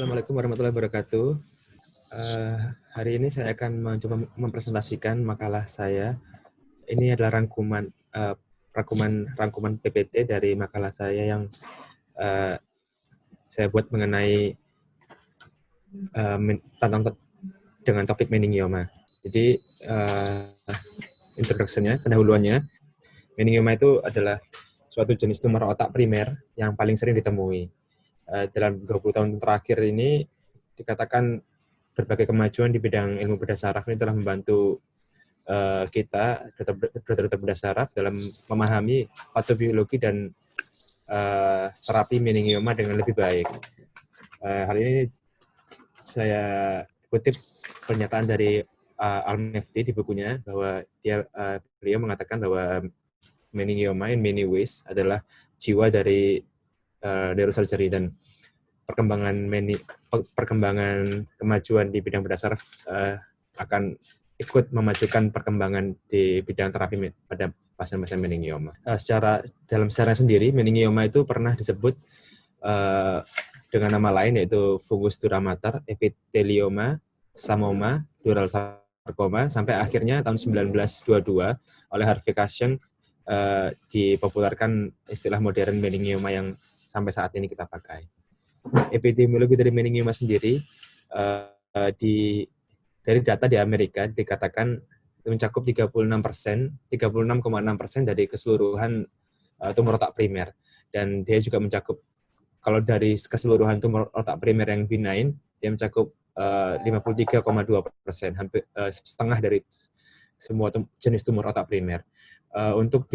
Assalamualaikum warahmatullahi wabarakatuh. Hari ini saya akan mencoba mempresentasikan makalah saya. Ini adalah rangkuman PPT dari makalah saya yang saya buat mengenai dengan topik meningioma. Jadi introduction-nya, pendahuluannya, meningioma itu adalah suatu jenis tumor otak primer yang paling sering ditemui. Dalam 20 tahun terakhir ini dikatakan berbagai kemajuan di bidang ilmu bedah saraf ini telah membantu kita, dokter bedah saraf, dalam memahami patobiologi dan terapi meningioma dengan lebih baik. Hal ini saya kutip pernyataan dari Al-Mefty di bukunya, bahwa beliau mengatakan bahwa meningioma in many ways adalah jiwa dari neurosurgery, dan perkembangan kemajuan di bidang bedah saraf akan ikut memajukan perkembangan di bidang terapi pada pasien-pasien meningioma. Dalam secara sendiri, meningioma itu pernah disebut dengan nama lain, yaitu fungus dura mater, epithelioma, samoma, dural sarcoma, sampai akhirnya tahun 1922 oleh Harvey Cushing dipopulerkan istilah modern meningioma yang sampai saat ini kita pakai. Epidemiologi dari meningioma sendiri dari data di Amerika dikatakan mencakup 36,6% dari keseluruhan tumor otak primer, dan dia juga mencakup, kalau dari keseluruhan tumor otak primer yang benign, dia mencakup 53,2%, hampir setengah dari semua jenis tumor otak primer. Untuk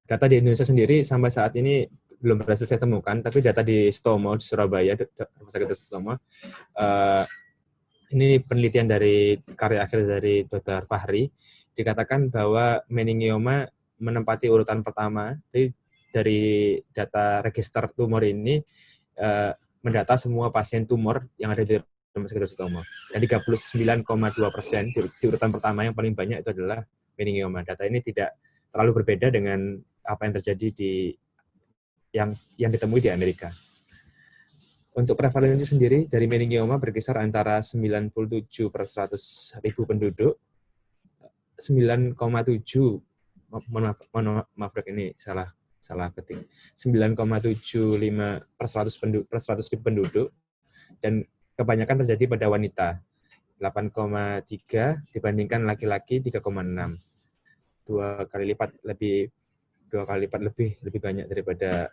data di Indonesia sendiri sampai saat ini belum berhasil saya temukan, tapi data di Stomo di Surabaya, Rumah Sakit Stomo, ini penelitian dari karya akhir dari Dr. Fahri, dikatakan bahwa meningioma menempati urutan pertama. Jadi dari data register tumor ini mendata semua pasien tumor yang ada di Rumah Sakit Stomo. Dan 39,2% di urutan pertama yang paling banyak itu adalah meningioma. Data ini tidak terlalu berbeda dengan apa yang terjadi yang ditemui di Amerika. Untuk prevalensi sendiri dari meningioma berkisar antara 97 per 100.000 penduduk, 9,7, maaf ini salah ketik, 9,75 per 100.000 penduduk, dan kebanyakan terjadi pada wanita, 8,3 dibandingkan laki-laki 3,6, dua kali lipat lebih banyak daripada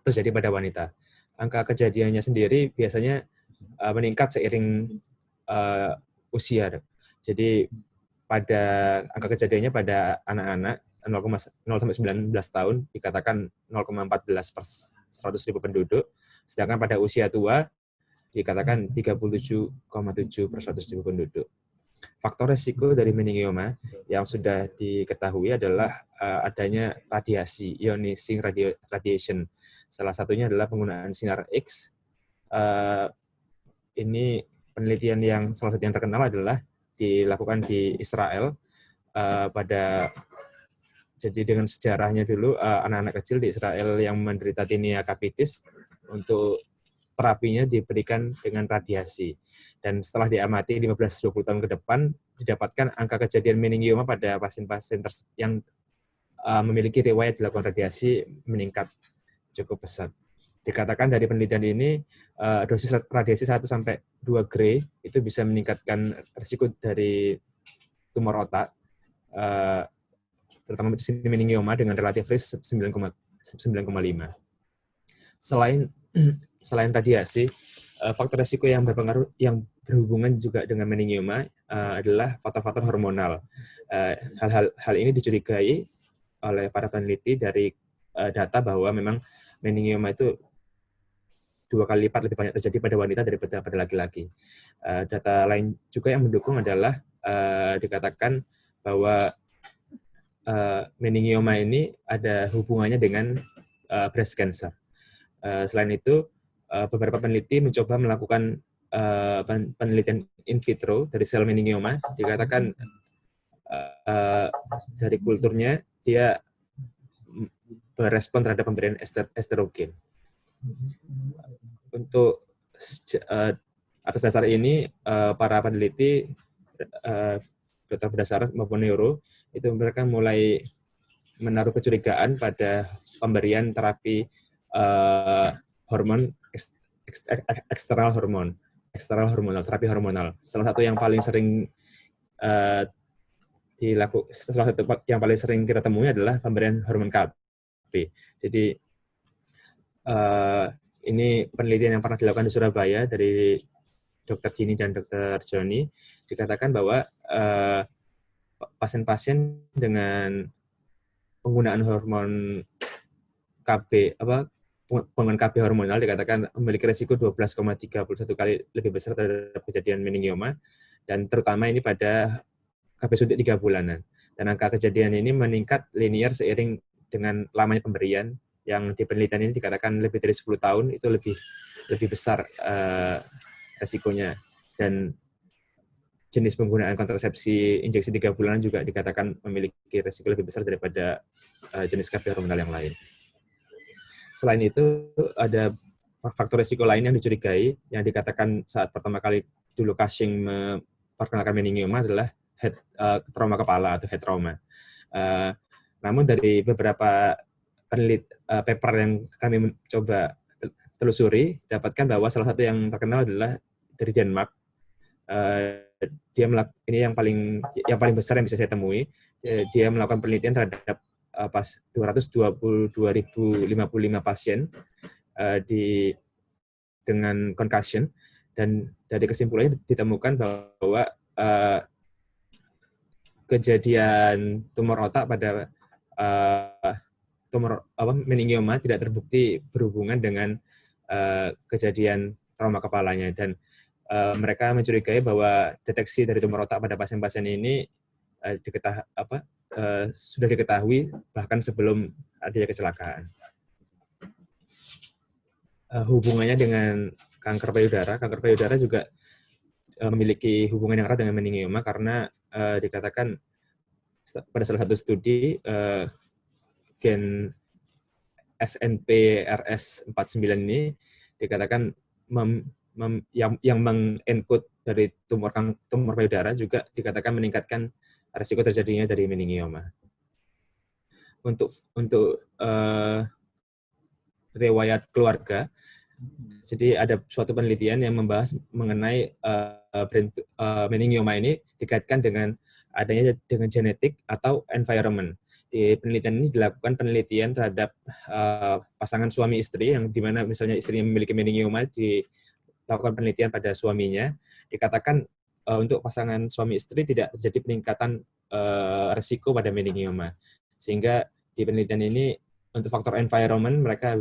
terjadi pada wanita. Angka kejadiannya sendiri biasanya meningkat seiring usia. Jadi pada angka kejadiannya pada anak-anak 0 sampai 19 tahun dikatakan 0,14 per 100.000 penduduk, sedangkan pada usia tua dikatakan 37,7 per 100.000 penduduk. Faktor resiko dari meningioma yang sudah diketahui adalah adanya radiasi, ionizing radiation. Salah satunya adalah penggunaan sinar X. Ini penelitian yang salah satu yang terkenal adalah dilakukan di Israel jadi dengan sejarahnya dulu, anak-anak kecil di Israel yang menderita tinea capitis, untuk terapinya diberikan dengan radiasi. Dan setelah diamati 15-20 tahun ke depan, didapatkan angka kejadian meningioma pada pasien-pasien yang memiliki riwayat dilakukan radiasi meningkat cukup pesat. Dikatakan dari penelitian ini, dosis radiasi 1-2 gray itu bisa meningkatkan risiko dari tumor otak, terutama di sini meningioma, dengan relatif risk 9,5. Selain radiasi, faktor risiko yang berhubungan juga dengan meningioma adalah faktor-faktor hormonal. Hal ini dicurigai oleh para peneliti dari data bahwa memang meningioma itu 2 kali lipat lebih banyak terjadi pada wanita daripada pada laki-laki. Data lain juga yang mendukung adalah dikatakan bahwa meningioma ini ada hubungannya dengan breast cancer. Selain itu, beberapa peneliti mencoba melakukan penelitian in vitro dari sel meningioma. Dikatakan dari kulturnya dia berespon terhadap pemberian estrogen. Untuk atas dasar ini para peneliti dokter bedah saraf maupun neuro itu mereka mulai menaruh kecurigaan pada pemberian terapi hormon eksternal hormonal, terapi hormonal. Salah satu yang paling sering kita temui adalah pemberian hormon KB. Jadi ini penelitian yang pernah dilakukan di Surabaya dari Dr. Ginny dan Dr. Joni, dikatakan bahwa pasien-pasien dengan penggunaan hormon KB penggunaan KB hormonal dikatakan memiliki risiko 12,31 kali lebih besar terhadap kejadian meningioma, dan terutama ini pada KB suntik 3 bulanan. Dan angka kejadian ini meningkat linear seiring dengan lamanya pemberian, yang di penelitian ini dikatakan lebih dari 10 tahun itu lebih besar resikonya. Dan jenis penggunaan kontrasepsi injeksi 3 bulanan juga dikatakan memiliki risiko lebih besar daripada jenis KB hormonal yang lain. Selain itu, ada faktor risiko lain yang dicurigai, yang dikatakan saat pertama kali dulu Cushing memperkenalkan meningioma adalah trauma kepala atau head trauma. Namun dari beberapa paper yang kami coba telusuri, dapatkan bahwa salah satu yang terkenal adalah dari Denmark. Ini yang paling besar yang bisa saya temui. Dia melakukan penelitian terhadap 222.055 pasien dengan concussion, dan dari kesimpulannya ditemukan bahwa kejadian tumor otak pada meningioma tidak terbukti berhubungan dengan kejadian trauma kepalanya, dan mereka mencurigai bahwa deteksi dari tumor otak pada pasien-pasien ini sudah diketahui bahkan sebelum adanya kecelakaan. Hubungannya dengan kanker payudara juga memiliki hubungan yang erat dengan meningioma, karena dikatakan pada salah satu studi gen SNPRS49 ini dikatakan yang mengenkode dari tumor payudara juga dikatakan meningkatkan risiko terjadinya dari meningioma. Untuk riwayat keluarga, jadi ada suatu penelitian yang membahas mengenai meningioma ini dikaitkan dengan adanya dengan genetik atau environment. Di penelitian ini dilakukan penelitian terhadap pasangan suami istri, yang dimana misalnya istrinya memiliki meningioma, dilakukan penelitian pada suaminya, dikatakan untuk pasangan suami istri tidak terjadi peningkatan resiko pada meningioma. Sehingga di penelitian ini untuk faktor environment mereka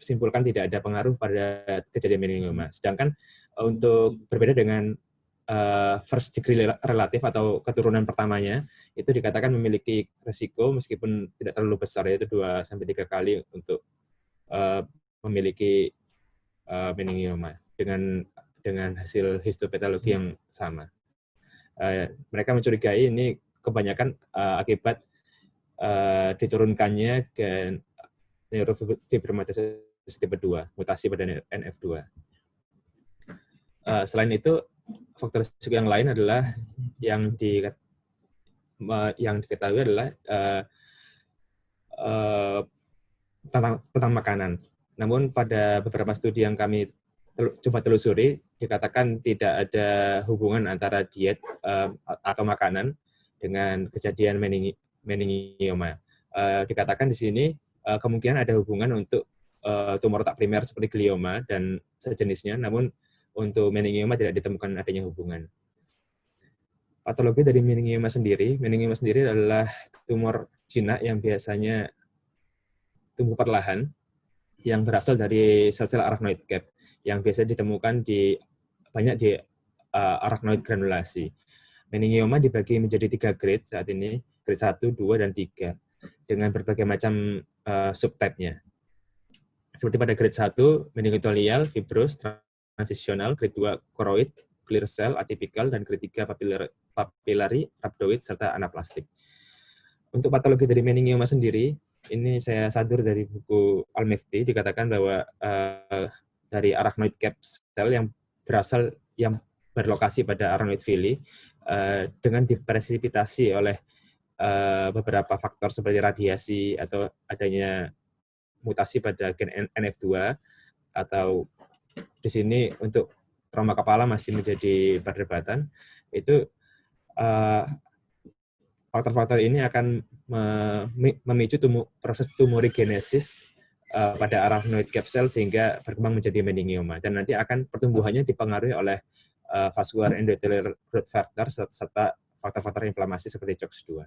simpulkan tidak ada pengaruh pada kejadian meningioma. Sedangkan untuk berbeda dengan first degree relatif atau keturunan pertamanya, itu dikatakan memiliki resiko meskipun tidak terlalu besar, yaitu 2-3 kali untuk memiliki meningioma dengan hasil histopatologi yang sama. Mereka mencurigai ini kebanyakan akibat diturunkannya ke neurofibromatosis tipe 2, mutasi pada NF2. Selain itu, faktor risiko yang lain adalah yang diketahui adalah tentang makanan. Namun pada beberapa studi yang kami coba telusuri, dikatakan tidak ada hubungan antara diet atau makanan dengan kejadian meningioma. Dikatakan di sini kemungkinan ada hubungan untuk tumor otak primer seperti glioma dan sejenisnya, namun untuk meningioma tidak ditemukan adanya hubungan. Patologi dari meningioma sendiri adalah tumor jinak yang biasanya tumbuh perlahan, yang berasal dari sel-sel arachnoid cap, yang biasa ditemukan banyak di arachnoid granulasi. Meningioma dibagi menjadi 3 grade saat ini, grade 1, 2, dan 3, dengan berbagai macam subtype-nya. Seperti pada grade 1, meningitolial, fibrous, transisional, grade 2, choroid, clear cell, atipikal, dan grade 3, papillary, rhabdoid, serta anaplastik. Untuk patologi dari meningioma sendiri, ini saya sadur dari buku Al-Mifty, dikatakan bahwa dari arachnoid capsule yang berlokasi pada arachnoid villi dengan dipresipitasi oleh beberapa faktor seperti radiasi atau adanya mutasi pada gen NF2, atau di sini untuk trauma kepala masih menjadi perdebatan. Itu faktor-faktor ini akan memicu proses tumorigenesis pada arachnoid capsule sehingga berkembang menjadi meningioma, dan nanti akan pertumbuhannya dipengaruhi oleh vascular endothelial growth factor serta faktor-faktor inflamasi seperti COX-2.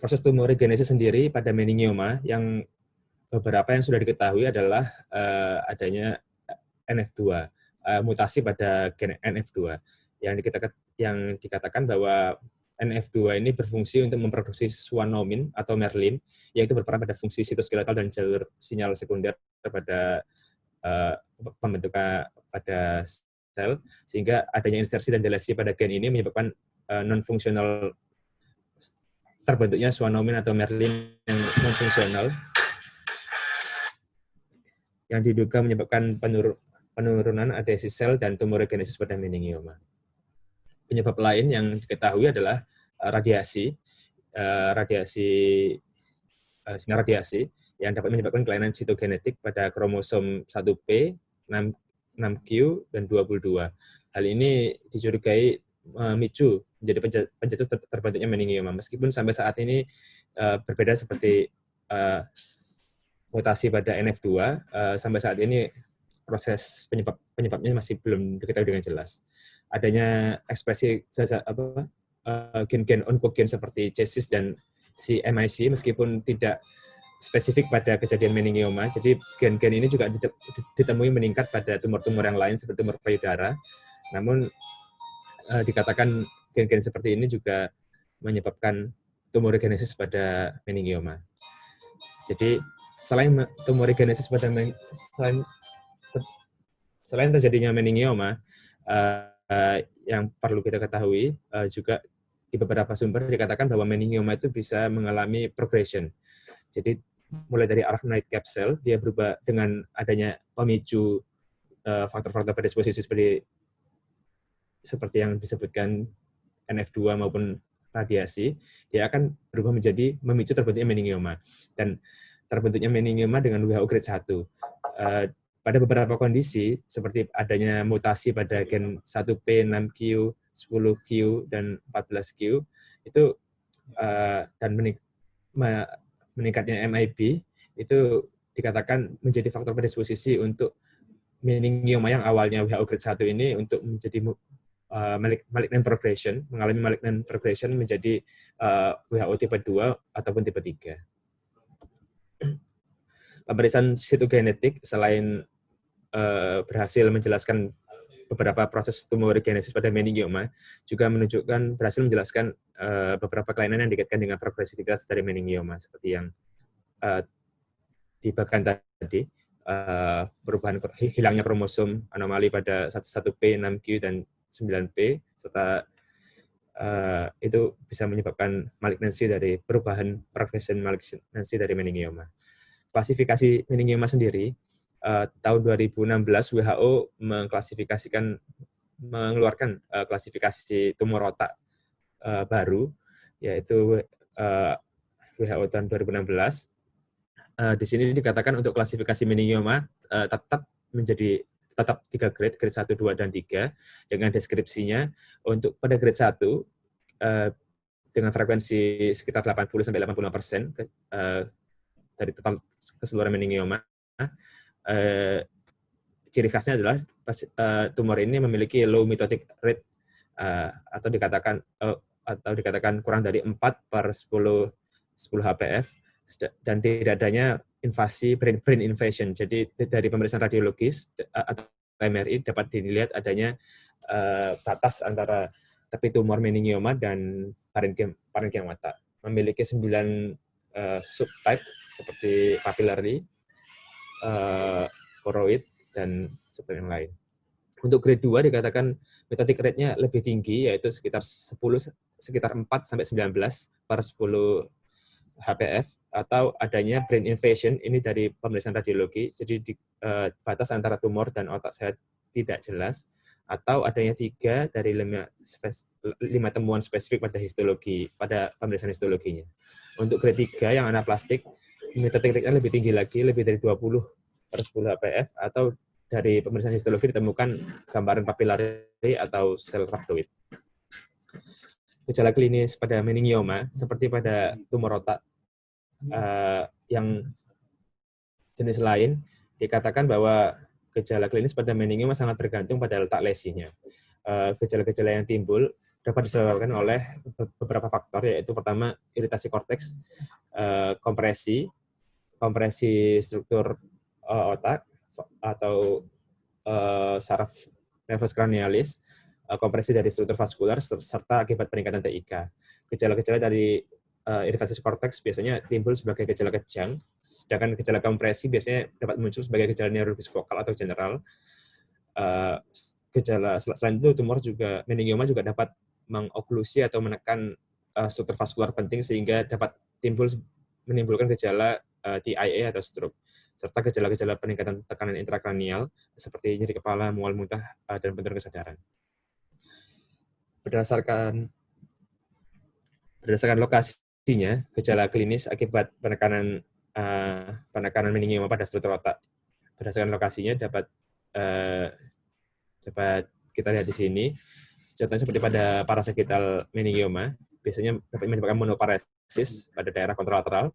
Proses tumorigenesis sendiri pada meningioma yang beberapa yang sudah diketahui adalah adanya NF2, mutasi pada gen NF2 yang dikatakan bahwa NF2 ini berfungsi untuk memproduksi schwannomin atau merlin, yaitu berperan pada fungsi sitoskeletal dan jalur sinyal sekunder pada pembentukan pada sel, sehingga adanya insersi dan delesi pada gen ini menyebabkan non-fungsional terbentuknya schwannomin atau merlin yang non-fungsional, yang diduga menyebabkan penurunan adhesi sel dan tumorigenesis pada meningioma. Penyebab lain yang diketahui adalah sinar radiasi yang dapat menyebabkan kelainan sitogenetik pada kromosom 1P, 6Q, dan 22. Hal ini dicurigai memicu menjadi pencetus terbentuknya meningioma, meskipun sampai saat ini berbeda seperti mutasi pada NF2, sampai saat ini proses penyebabnya masih belum diketahui dengan jelas. Adanya ekspresi gen-gen onkogen seperti C6 dan CMIC meskipun tidak spesifik pada kejadian meningioma, jadi gen-gen ini juga ditemui meningkat pada tumor-tumor yang lain seperti tumor payudara. Namun dikatakan gen-gen seperti ini juga menyebabkan tumorigenesis pada meningioma. Jadi selain tumorigenesis pada selain terjadinya meningioma, yang perlu kita ketahui juga di beberapa sumber dikatakan bahwa meningioma itu bisa mengalami progression. Jadi mulai dari arachnoid capsule, dia berubah dengan adanya pemicu faktor-faktor predisposisi seperti yang disebutkan NF2 maupun radiasi, dia akan berubah menjadi memicu terbentuknya meningioma. Dan terbentuknya meningioma dengan WHO grade 1. Pada beberapa kondisi, seperti adanya mutasi pada gen 1P, 6Q, 10Q, dan 14Q, itu dan meningkatnya MIB, itu dikatakan menjadi faktor predisposisi untuk meningioma yang awalnya WHO grade 1 ini untuk menjadi malignant progression, mengalami malignant progression menjadi WHO tipe 2 ataupun tipe 3. Pemeriksaan sitogenetik selain berhasil menjelaskan beberapa proses tumorigenesis pada meningioma, juga berhasil menjelaskan beberapa kelainan yang dikaitkan dengan progresivitas dari meningioma, seperti yang dibahkan tadi, perubahan hilangnya kromosom anomali pada 1P, 6Q, dan 9P, serta itu bisa menyebabkan malignansi dari perubahan progression malignansi dari meningioma. Klasifikasi meningioma sendiri, tahun 2016 WHO mengeluarkan klasifikasi tumor otak baru, yaitu WHO tahun 2016. Di sini dikatakan untuk klasifikasi meningioma tetap 3 grade 1, 2, dan 3, dengan deskripsinya untuk pada grade 1 dengan frekuensi sekitar 80-85% dari total keseluruhan meningioma. Ciri khasnya adalah tumor ini memiliki low mitotic rate atau dikatakan kurang dari 4/10 HPF, dan tidak adanya invasi brain invasion. Jadi dari pemeriksaan radiologis atau MRI dapat dilihat adanya batas antara tepi tumor meningioma dan parenkim mata. Memiliki 9 subtype seperti papillary, choroid, dan subtype yang lain. Untuk grade 2 dikatakan mitotic rate-nya lebih tinggi, yaitu sekitar 4-19/10 HPF, atau adanya brain invasion, ini dari pemeriksaan radiologi, jadi batas antara tumor dan otak sehat tidak jelas, atau adanya 3 dari 5 temuan spesifik pada histologi, pada pemeriksaan histologinya. Untuk grade 3 yang anaplastik, metatekniknya lebih tinggi lagi, lebih dari 20/10 HPF, atau dari pemeriksaan histologi ditemukan gambaran papilari atau sel rhabdoid. Gejala klinis pada meningioma, seperti pada tumor otak yang jenis lain, dikatakan bahwa gejala klinis pada meningioma sangat bergantung pada letak lesinya. Gejala-gejala yang timbul dapat disebabkan oleh beberapa faktor, yaitu pertama iritasi korteks, kompresi struktur otak atau saraf nervus cranialis, kompresi dari struktur vaskular, serta akibat peningkatan TIK. Gejala-gejala dari iritasi korteks biasanya timbul sebagai gejala kejang, sedangkan gejala kompresi biasanya dapat muncul sebagai gejala neurologis vokal atau general. Gejala selain itu, tumor juga, meningioma juga dapat mengoklusi atau menekan struktur vaskular penting sehingga dapat menimbulkan gejala TIA atau stroke, serta gejala-gejala peningkatan tekanan intrakranial seperti nyeri kepala, mual muntah, dan penurunan kesadaran. Berdasarkan lokasinya, gejala klinis akibat penekanan meningioma pada struktur otak berdasarkan lokasinya dapat kita lihat di sini. Contohnya seperti pada parasakital meningioma, biasanya dapat menyebabkan monoparesis pada daerah kontralateral.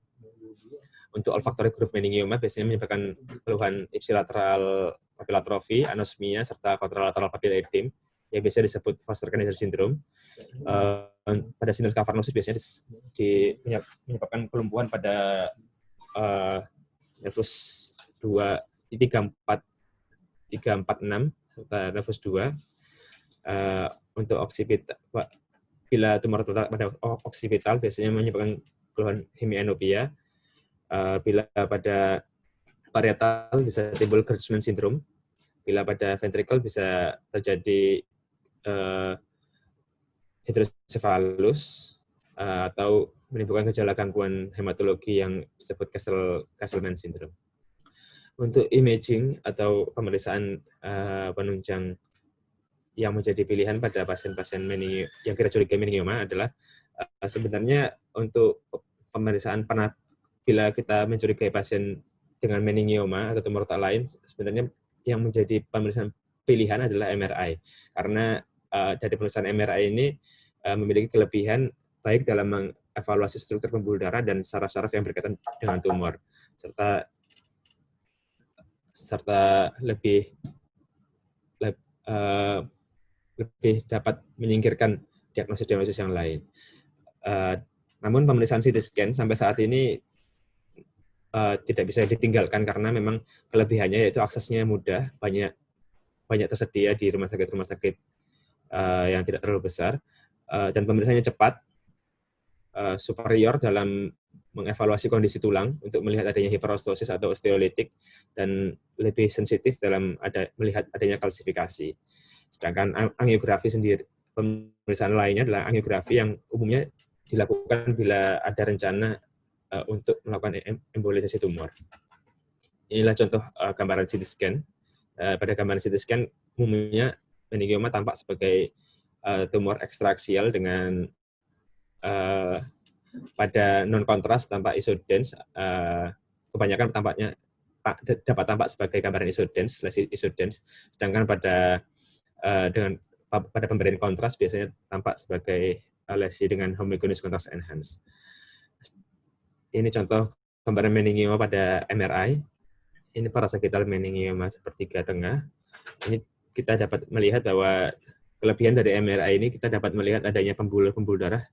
Untuk olfactory groove meningioma biasanya menyebabkan keluhan ipsilateral papilatrofi, anosmia, serta kontralateral papilla edema yang biasa disebut Foster-Kanizer syndrome. Pada sinus cavernosus biasanya menyebabkan kelumpuhan pada nervus 2, 3, 4, 6, serta nervus 2. Untuk oksipital, bila tumor pada oksipital biasanya menyebabkan keluhan hemianopia. Bila pada parietal bisa timbul Gertzmann syndrome. Bila pada ventricle bisa terjadi hidrosefalus atau menimbulkan gejala gangguan hematologi yang disebut Castleman syndrome. Untuk imaging atau pemeriksaan penunjang yang menjadi pilihan pada pasien-pasien yang kita curigai meningioma adalah sebenarnya untuk pemeriksaan bila kita mencurigai pasien dengan meningioma atau tumor otak lain, sebenarnya yang menjadi pemeriksaan pilihan adalah MRI. Karena dari pemeriksaan MRI ini memiliki kelebihan baik dalam mengevaluasi struktur pembuluh darah dan saraf-saraf yang berkaitan dengan tumor, serta lebih dapat menyingkirkan diagnosis yang lain. Namun pemeriksaan CT scan sampai saat ini tidak bisa ditinggalkan karena memang kelebihannya yaitu aksesnya mudah, banyak tersedia di rumah sakit yang tidak terlalu besar, dan pemeriksaannya cepat, superior dalam mengevaluasi kondisi tulang untuk melihat adanya hiperostosis atau osteolitik, dan lebih sensitif dalam melihat adanya kalsifikasi. Sedangkan angiografi sendiri, pemeriksaan lainnya adalah angiografi yang umumnya dilakukan bila ada rencana untuk melakukan embolisasi tumor. Inilah contoh gambaran CT scan. Pada gambaran CT scan, umumnya meningioma tampak sebagai tumor ekstraksial dengan pada non-kontras tampak isodens. Kebanyakan dapat tampak sebagai gambaran isodens, sedangkan pada pemberian kontras biasanya tampak sebagai lesi dengan homogeneous contrast enhanced. Ini contoh gambaran meningioma pada MRI. Ini parasakital meningioma sepertiga tengah. Ini kita dapat melihat bahwa kelebihan dari MRI ini kita dapat melihat adanya pembuluh darah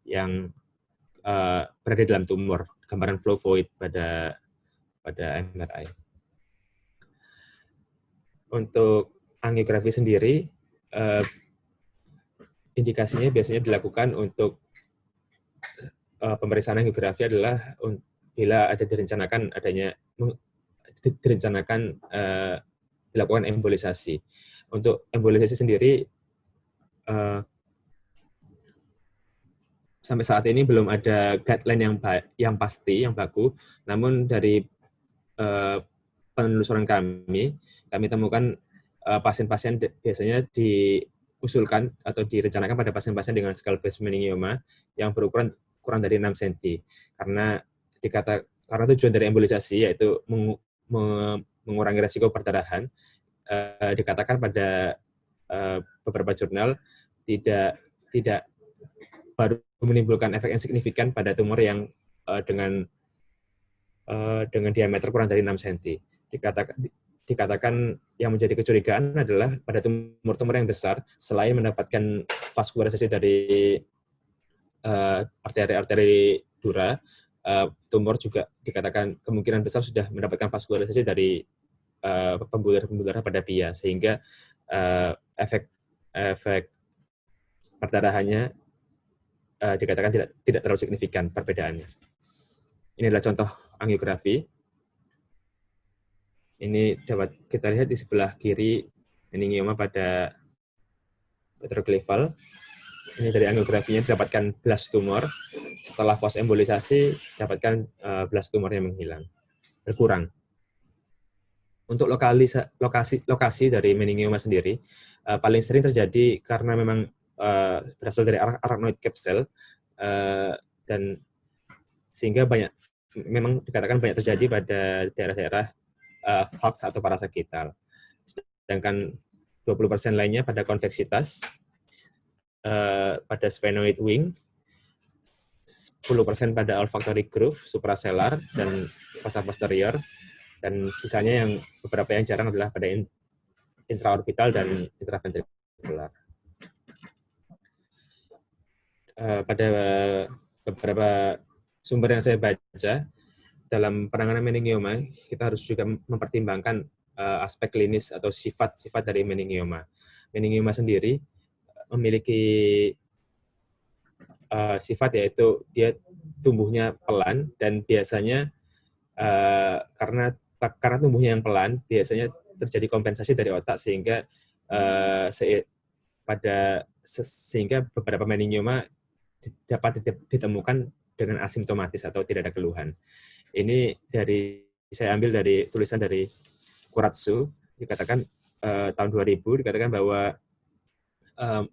yang berada dalam tumor, gambaran flow void pada MRI. Untuk angiografi sendiri, indikasinya biasanya dilakukan untuk pemeriksaan angiografi adalah bila direncanakan dilakukan embolisasi. Untuk embolisasi sendiri, sampai saat ini belum ada guideline yang pasti, yang baku. Namun dari penelusuran kami temukan pasien-pasien biasanya diusulkan atau direncanakan pada pasien-pasien dengan scalp-based meningioma yang berukuran kurang dari 6 cm. Karena tujuan dari embolisasi yaitu mengurangi resiko perdarahan, dikatakan pada beberapa jurnal tidak baru menimbulkan efek yang signifikan pada tumor yang dengan diameter kurang dari 6 cm. Dikatakan yang menjadi kecurigaan adalah pada tumor-tumor yang besar, selain mendapatkan vaskularisasi dari arteri-arteri dura, tumor juga dikatakan kemungkinan besar sudah mendapatkan vaskularisasi dari pembuluh-pembuluh darah pada pia, sehingga efek perdarahannya dikatakan tidak terlalu signifikan perbedaannya. Ini adalah contoh angiografi. Ini dapat kita lihat di sebelah kiri meningioma pada retrocleval. Ini dari angiografinya didapatkan blast tumor. Setelah post embolisasi dapatkan blast tumornya menghilang, berkurang. Untuk lokasi dari meningioma sendiri paling sering terjadi karena memang berasal dari arachnoid capsule, dan sehingga memang dikatakan banyak terjadi pada daerah-daerah VAX atau parasakital. Sedangkan 20% lainnya pada konveksitas, pada sphenoid wing, 10% pada olfactory groove, suprasellar, dan fossa posterior, dan sisanya yang beberapa yang jarang adalah pada intraorbital dan intraventrikular. Pada beberapa sumber yang saya baca, dalam penanganan meningioma, kita harus juga mempertimbangkan aspek klinis atau sifat-sifat dari meningioma. Meningioma sendiri memiliki sifat yaitu dia tumbuhnya pelan dan biasanya karena tumbuhnya yang pelan, biasanya terjadi kompensasi dari otak sehingga sehingga beberapa meningioma dapat ditemukan dengan asimptomatis atau tidak ada keluhan. Ini saya ambil dari tulisan dari Kuratsu, dikatakan tahun 2000 dikatakan bahwa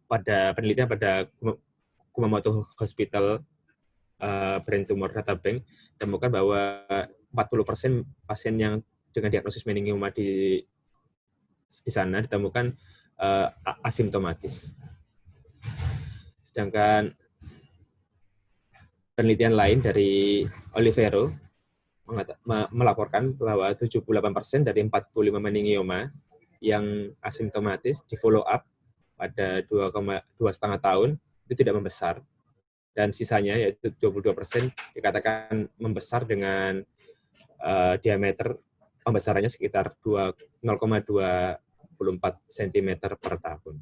pada penelitian pada Kumamoto Hospital Brain Tumor Data Bank ditemukan bahwa 40% pasien yang dengan diagnosis meningioma di sana ditemukan asimptomatis. Sedangkan penelitian lain dari Olivero melaporkan bahwa 78% dari 45 meningioma yang asimptomatis di follow up pada 2,5 tahun itu tidak membesar, dan sisanya yaitu 22% dikatakan membesar dengan diameter pembesarannya sekitar 0,24 cm per tahun.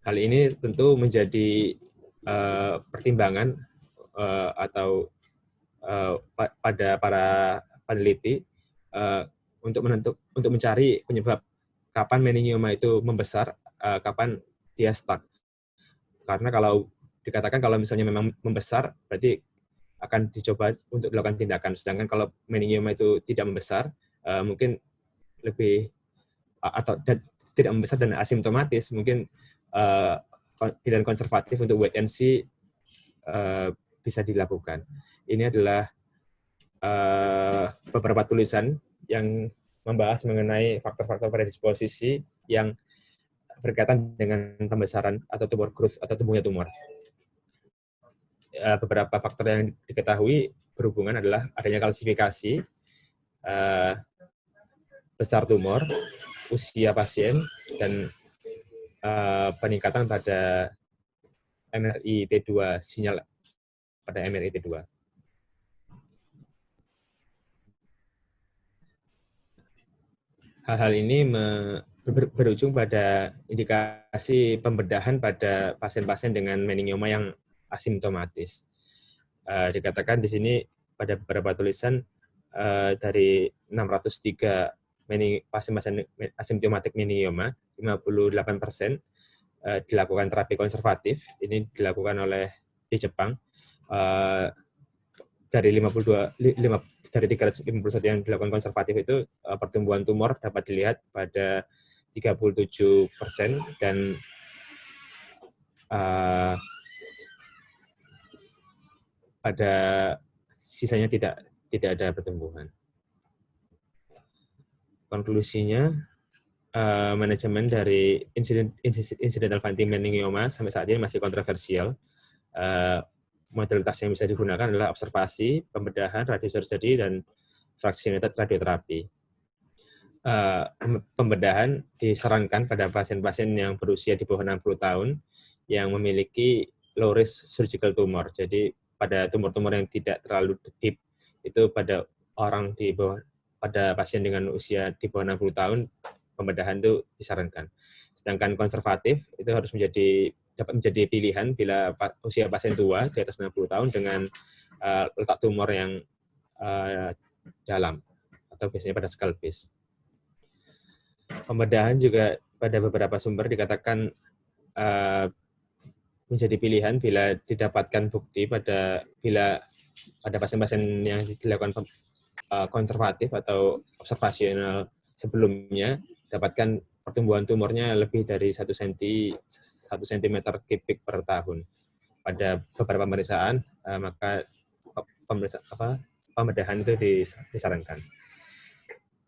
Hal ini tentu menjadi pertimbangan atau pada para peneliti untuk mencari penyebab kapan meningioma itu membesar, kapan dia stuck. Karena kalau dikatakan kalau misalnya memang membesar, berarti akan dicoba untuk dilakukan tindakan. Sedangkan kalau meningioma itu tidak membesar, mungkin lebih atau tidak membesar dan asimptomatis, mungkin pilihan konservatif untuk wait and see bisa dilakukan. Ini adalah beberapa tulisan yang membahas mengenai faktor-faktor predisposisi yang berkaitan dengan pembesaran atau tumor growth atau tumbuhnya tumor. Beberapa faktor yang diketahui berhubungan adalah adanya kalsifikasi, besar tumor, usia pasien, dan peningkatan pada MRI T2, sinyal pada MRI T2. Hal-hal ini berujung pada indikasi pembedahan pada pasien-pasien dengan meningioma yang asimptomatis. Dikatakan di sini pada beberapa tulisan dari 603 pasien-pasien asimptomatik meningioma, 58% dilakukan terapi konservatif. Ini dilakukan oleh di Jepang. Dari 351 yang dilakukan konservatif itu, pertumbuhan tumor dapat dilihat pada 37% dan pada sisanya tidak ada pertumbuhan. Konklusinya, manajemen dari incidental funny meningioma sampai saat ini masih kontroversial. Modalitas yang bisa digunakan adalah observasi, pembedahan, radiosurgery, dan fractionated radioterapi. Pembedahan disarankan pada pasien-pasien yang berusia di bawah 60 tahun yang memiliki low risk surgical tumor. Jadi pada tumor-tumor yang tidak terlalu deep, itu pada orang di bawah, pada pasien dengan usia di bawah 60 tahun, pembedahan itu disarankan. Sedangkan konservatif itu harus dapat menjadi pilihan bila usia pasien tua di atas 60 tahun dengan letak tumor yang dalam atau biasanya pada skull base. Pembedahan juga pada beberapa sumber dikatakan menjadi pilihan bila didapatkan bukti pada pasien-pasien yang dilakukan konservatif atau observasional sebelumnya, dapatkan pertumbuhan tumornya lebih dari 1 cm kubik per tahun. Pada beberapa pemeriksaan, maka pembedahan itu disarankan.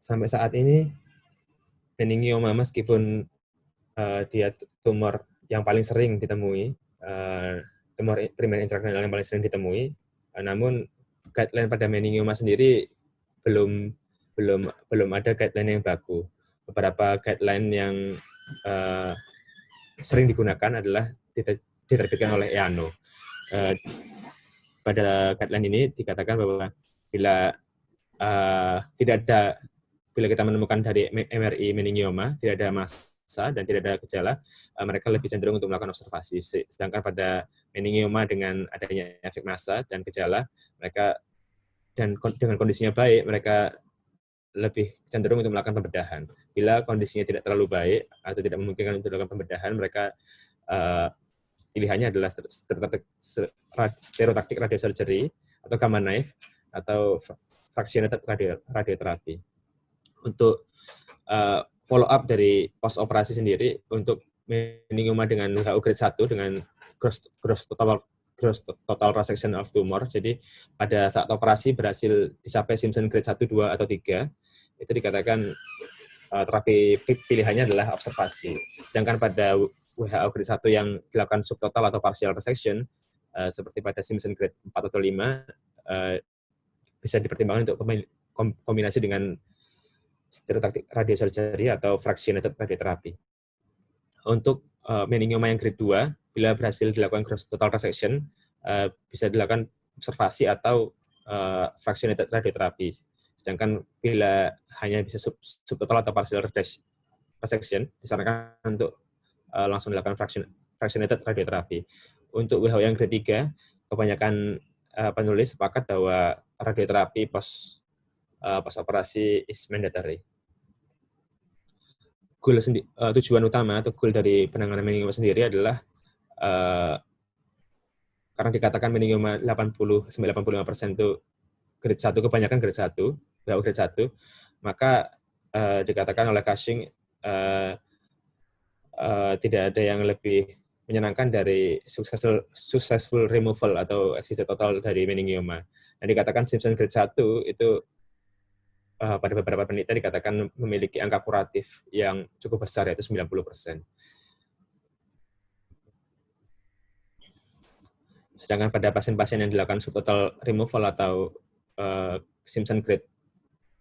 Sampai saat ini, meningioma meskipun dia tumor yang paling sering ditemui, tumor primer intrakranial yang paling sering ditemui, namun guideline pada meningioma sendiri belum ada guideline yang baku. Beberapa guideline yang sering digunakan adalah diterbitkan oleh EANO. Pada guideline ini dikatakan bahwa bila kita menemukan dari MRI meningioma tidak ada massa dan tidak ada gejala, mereka lebih cenderung untuk melakukan observasi. Sedangkan pada meningioma dengan adanya efek massa dan gejala, mereka dengan kondisinya baik, mereka lebih cenderung untuk melakukan pembedahan. Bila kondisinya tidak terlalu baik atau tidak memungkinkan untuk melakukan pembedahan, mereka pilihannya adalah stereotactic radiosurgery atau gamma knife atau fractionated radioterapi. Untuk follow up dari post operasi sendiri, untuk meningioma dengan WHO grade 1 dengan gross total resection of tumor. Jadi pada saat operasi berhasil dicapai Simpson grade 1, 2, atau 3, itu dikatakan terapi pilihannya adalah observasi. Sedangkan pada WHO grade 1 yang dilakukan subtotal atau partial resection, seperti pada Simpson grade 4 atau 5, bisa dipertimbangkan untuk kombinasi dengan stereotactic radiosurgery atau fractionated radioterapi. Untuk meningioma yang grade 2, bila berhasil dilakukan gross total resection, bisa dilakukan observasi atau fractionated radioterapi. Sedangkan bila hanya bisa subtotal atau partial resection, disarankan untuk langsung dilakukan fractionated radioterapi. Untuk WHO yang grade 3, kebanyakan penulis sepakat bahwa radioterapi post operasi is mandatory. Tujuan utama atau goal dari penanganan meningioma sendiri adalah karena dikatakan meningioma 80-85% itu grade 1, kebanyakan grade 1, WHO grade 1, maka dikatakan oleh Cushing tidak ada yang lebih menyenangkan dari successful removal atau eksisi total dari meningioma. Nah, dikatakan Simpson grade 1 itu pada beberapa penelitian dikatakan memiliki angka kuratif yang cukup besar, yaitu 90%. Sedangkan pada pasien-pasien yang dilakukan subtotal removal atau Simpson grade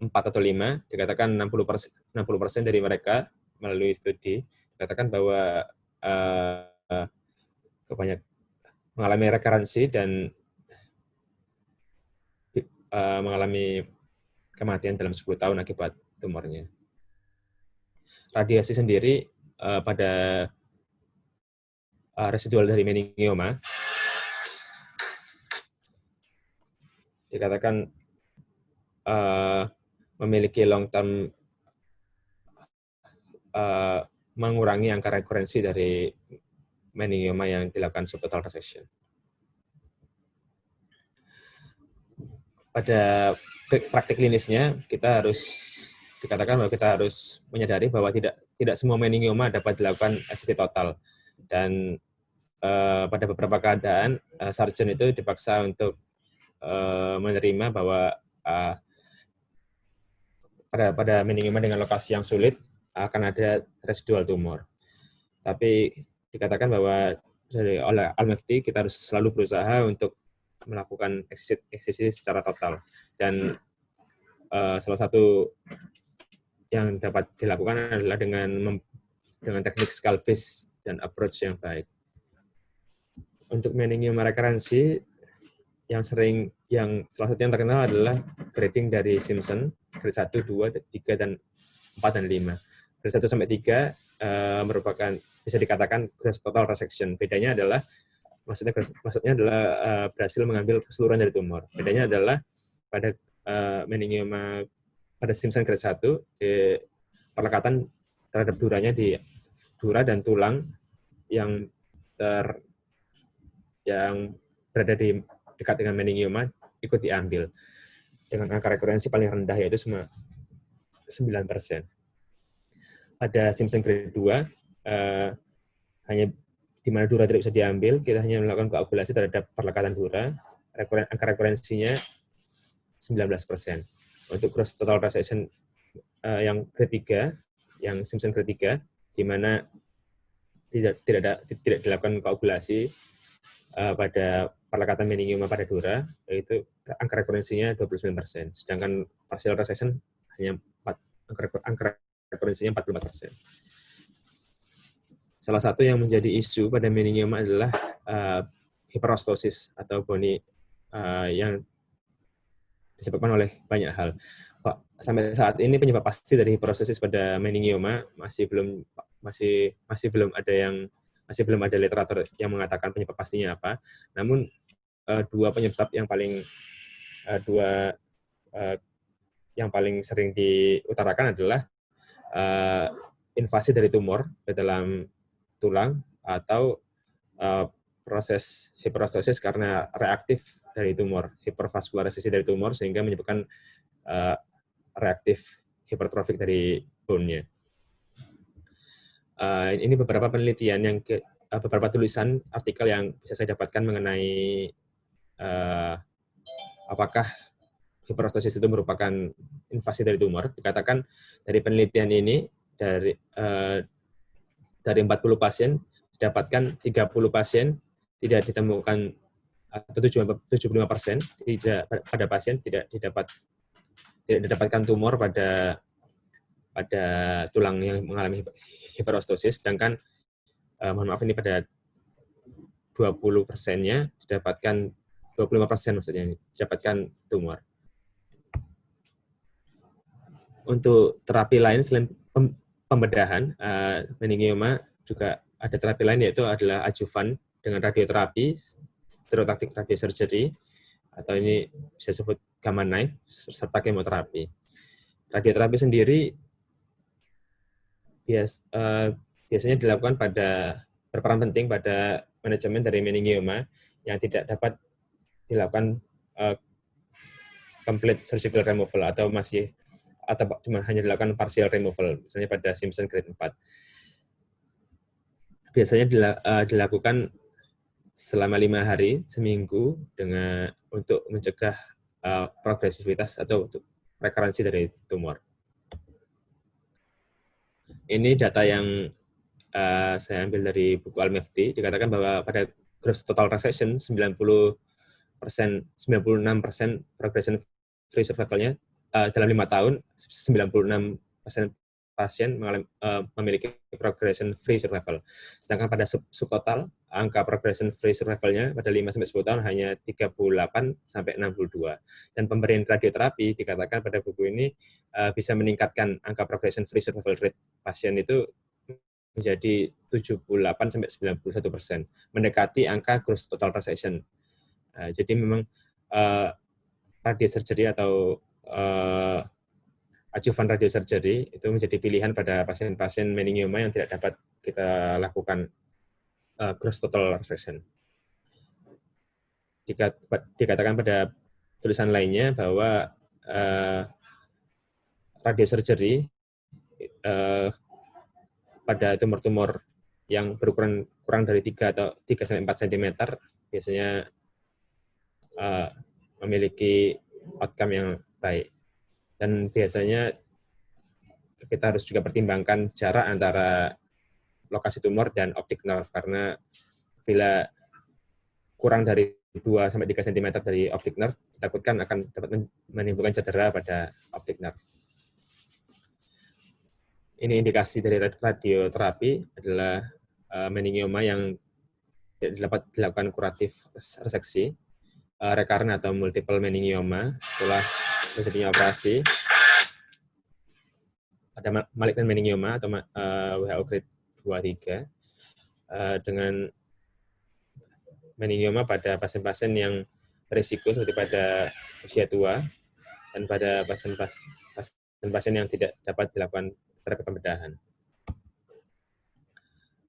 4 atau 5, dikatakan 60% dari mereka melalui studi dikatakan bahwa kebanyakan mengalami rekarensi dan mengalami kematian dalam 10 tahun akibat tumornya. Radiasi sendiri pada residual dari meningioma dikatakan memiliki long term mengurangi angka rekurensi dari meningioma yang dilakukan subtotal resection. Pada praktik klinisnya kita harus dikatakan bahwa kita harus menyadari bahwa tidak semua meningioma dapat dilakukan eksisi total, dan pada beberapa keadaan sarjan itu dipaksa untuk menerima bahwa pada meningioma dengan lokasi yang sulit akan ada residual tumor. Tapi dikatakan bahwa oleh Al-Mufti kita harus selalu berusaha untuk melakukan eksisi secara total, dan salah satu yang dapat dilakukan adalah dengan teknik scalpis dan approach yang baik. Untuk meningioma rekerensi yang salah satu yang terkenal adalah grading dari Simpson, grade 1, 2, 3, dan 4 dan 5. Grade 1 sampai 3 merupakan bisa dikatakan gross total resection. Bedanya adalah maksudnya adalah berhasil mengambil keseluruhan dari tumor. Bedanya adalah pada meningioma pada Simpson grade 1 perlekatan terhadap duranya di dura dan tulang yang berada di dekat dengan meningioma ikut diambil dengan angka rekurensi paling rendah yaitu 9%. Pada Simpson grade 2 hanya di mana dura tidak bisa diambil, kita hanya melakukan koagulasi terhadap perlekatan dura, angka rekurensinya 19%. Untuk gross total resection yang grade 3, yang Simpson grade 3, di mana tidak dilakukan koagulasi pada perlekatan meningioma pada dura, yaitu angka rekurensinya 29%. Sedangkan partial resection hanya angka rekurensinya 44%. Salah satu yang menjadi isu pada meningioma adalah hiperostosis atau boni yang disebabkan oleh banyak hal. Sampai saat ini penyebab pasti dari hiperostosis pada meningioma masih belum ada literatur yang mengatakan penyebab pastinya apa. Namun dua penyebab yang paling sering diutarakan adalah invasi dari tumor ke dalam tulang atau proses hiperostosis karena reaktif dari tumor, hipervaskularisasi dari tumor sehingga menyebabkan reaktif hipertrofik dari bone-nya. Ini beberapa penelitian beberapa tulisan artikel yang bisa saya dapatkan mengenai apakah hiperostosis itu merupakan invasi dari tumor. Dikatakan dari penelitian ini dari 40 pasien didapatkan 30 pasien tidak ditemukan atau 75% pada pasien tidak didapatkan tumor pada tulang yang mengalami hiperostosis, sedangkan mohon maaf ini pada 20%-nya didapatkan 25% maksudnya didapatkan tumor. Untuk terapi lain selain pembedahan meningioma juga ada terapi lain yaitu adalah adjuvan dengan radioterapi, stereotactic radiosurgery, atau ini bisa disebut gamma knife, serta kemoterapi. Radioterapi sendiri biasanya dilakukan berperan penting pada manajemen dari meningioma yang tidak dapat dilakukan complete surgical removal atau cuma hanya dilakukan partial removal, misalnya pada Simpson grade 4. Biasanya dilakukan selama 5 hari seminggu untuk mencegah progresivitas atau rekurensi dari tumor. Ini data yang saya ambil dari buku Al-Mufti. Dikatakan bahwa pada gross total resection 96% progression free survival-nya dalam 5 tahun 96% pasien memiliki progression free survival. Sedangkan pada subtotal angka progression free survival-nya pada 5-10 tahun hanya 38-62. Dan pemberian radioterapi dikatakan pada buku ini bisa meningkatkan angka progression free survival rate pasien itu menjadi 78-91%, mendekati angka gross total resection. Jadi memang radiosurgery atau adjuvan radiosurgery itu menjadi pilihan pada pasien-pasien meningioma yang tidak dapat kita lakukan gross total resection. Dikatakan pada tulisan lainnya bahwa radiosurgery pada tumor-tumor yang berukuran kurang dari 3 atau 3 sampai 4 cm biasanya memiliki outcome yang baik. Dan biasanya kita harus juga pertimbangkan jarak antara lokasi tumor dan optic nerve, karena bila kurang dari 2 sampai 3 cm dari optic nerve ditakutkan akan dapat menimbulkan cedera pada optic nerve. Ini indikasi dari radioterapi adalah meningioma yang dapat dilakukan kuratif reseksi, recurrent atau multiple meningioma setelah terjadinya operasi, ada malignant meningioma atau WHO grade 2-3, dengan meningioma pada pasien-pasien yang berisiko seperti pada usia tua dan pada pasien-pasien yang tidak dapat dilakukan terapi pembedahan.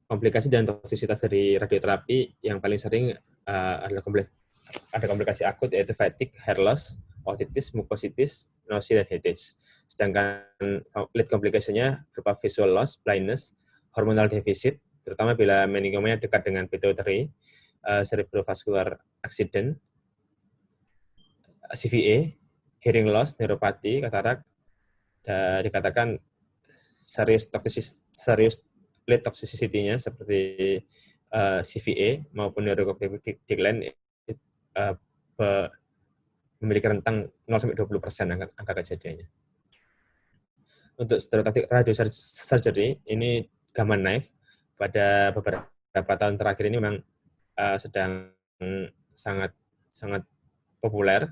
Komplikasi dan toksisitas dari radioterapi yang paling sering adalah ada komplikasi akut, yaitu fatigue, hair loss, otitis, mukositis, nausea, dan headache. Sedangkan lead komplikasinya berupa visual loss, blindness, hormonal deficit, terutama bila meningiomanya dekat dengan pituitary, cerebrovascular accident, CVA, hearing loss, neuropati, katarak, dikatakan serius lead toxicity-nya seperti CVA maupun neurocognitive decline memiliki rentang 0-20% angka kejadiannya. Untuk stereotactic radiosurgery, ini gamma knife pada beberapa tahun terakhir ini memang sedang sangat populer.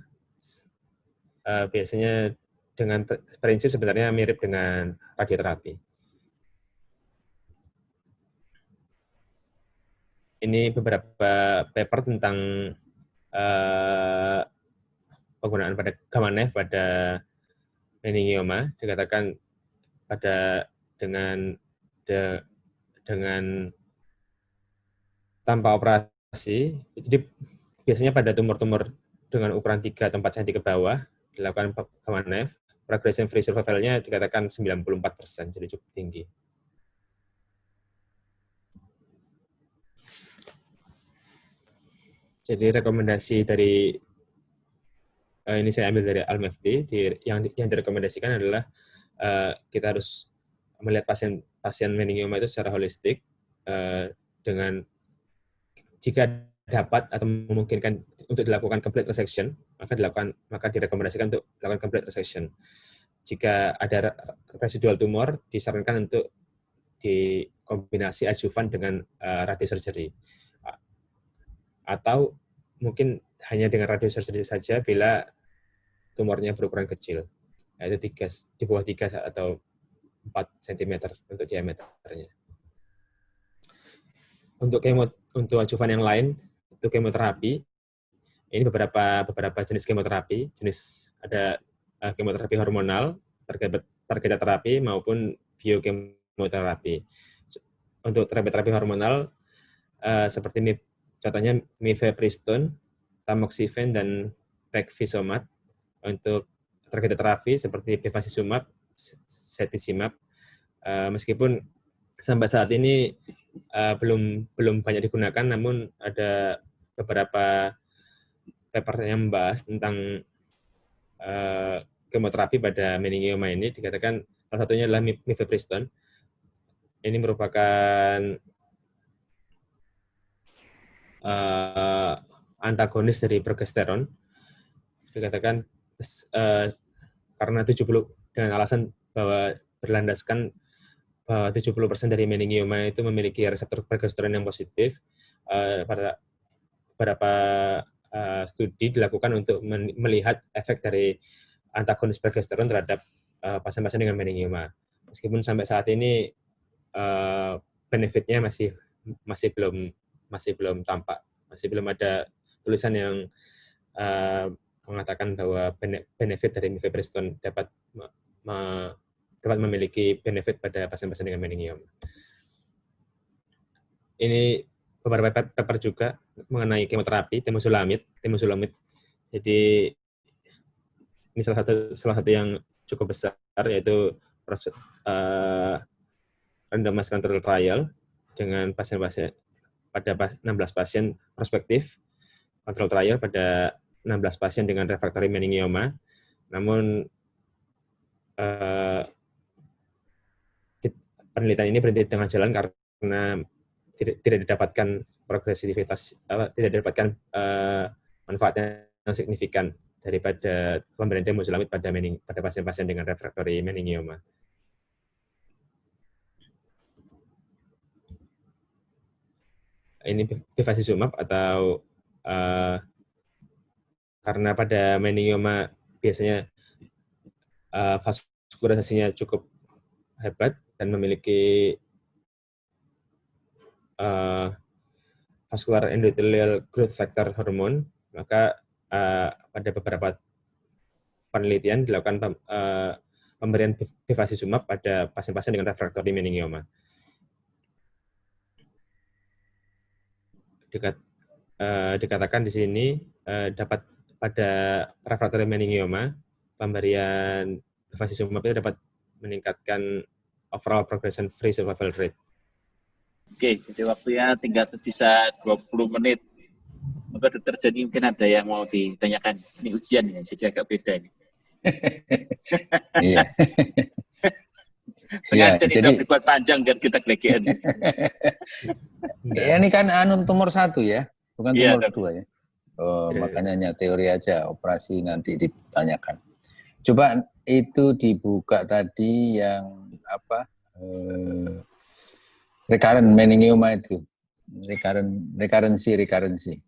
Biasanya dengan prinsip sebenarnya mirip dengan radioterapi. Ini beberapa paper tentang penggunaan pada gamma knife pada meningioma, dikatakan dengan tanpa operasi. Jadi biasanya pada tumor-tumor dengan ukuran 3 atau 4 cm ke bawah dilakukan gamma knife, progression free survival-nya dikatakan 94%, jadi cukup tinggi. Jadi rekomendasi dari ini saya ambil dari Al-Mefdi, yang direkomendasikan adalah kita harus melihat pasien meningioma itu secara holistik, dengan jika dapat atau memungkinkan untuk dilakukan complete resection, maka direkomendasikan untuk dilakukan complete resection. Jika ada residual tumor, disarankan untuk dikombinasi adjuvan dengan radiosurgery. Atau mungkin hanya dengan radiosurgery saja bila tumornya berukuran kecil, yaitu di bawah 3 atau 4 cm untuk diameternya. Untuk adjuvan yang lain, itu kemoterapi. Ini beberapa jenis kemoterapi. Ada kemoterapi hormonal, targeted terapi, maupun biokemoterapi. Untuk terapi hormonal, seperti contohnya mifepristone, tamoxifen, dan pegvisomab. Untuk targeted terapi seperti bevacizumab, cetuximab, meskipun sampai saat ini belum banyak digunakan, namun ada beberapa paper yang membahas tentang kemoterapi pada meningioma ini. Dikatakan salah satunya adalah mifepristone. Ini merupakan antagonis dari progesteron. Dikatakan karena 70, dengan alasan bahwa berlandaskan bahwa 70% dari meningioma itu memiliki reseptor progesteron yang positif. Pada beberapa studi dilakukan untuk melihat efek dari antagonis progesteron terhadap pasien-pasien dengan meningioma. Meskipun sampai saat ini benefitnya masih belum tampak, masih belum ada tulisan yang mengatakan bahwa benefit dari mifepristone dapat memiliki benefit pada pasien-pasien dengan meningioma. Ini beberapa paper juga mengenai kemoterapi temozolomid. Jadi ini salah satu yang cukup besar, yaitu randomized control trial dengan pasien-pasien pada 16 pasien prospektif, control trial pada 16 pasien dengan refractory meningioma. Namun penelitian ini berhenti di tengah jalan karena tidak didapatkan progresivitas, tidak didapatkan manfaat yang signifikan daripada pemberian temozolomid pada pasien-pasien dengan refractory meningioma. Ini bevacizumab atau karena pada meningioma biasanya vaskularisasinya cukup hebat dan memiliki vascular endothelial growth factor hormone, maka pada beberapa penelitian dilakukan pemberian bevacizumab pada pasien-pasien dengan refractory meningioma. Dikatakan di sini dapat pada refractory meningioma, pemberian bevacizumab itu dapat meningkatkan overall progression free survival rate. Oke, jadi waktunya tinggal tersisa 20 menit. Maka dokter Jani mungkin ada yang mau ditanyakan. Ini ujian ya, jadi agak beda ini. Iya. Sengaja tidak dibuat panjang biar kita gelegean. Ya, ini kan tumor 1 ya, bukan tumor Iya, 2 ya. Oh, makanya hanya teori aja, operasi nanti ditanyakan. Coba itu dibuka tadi yang apa? Recurrent meningioma itu. Recurrency.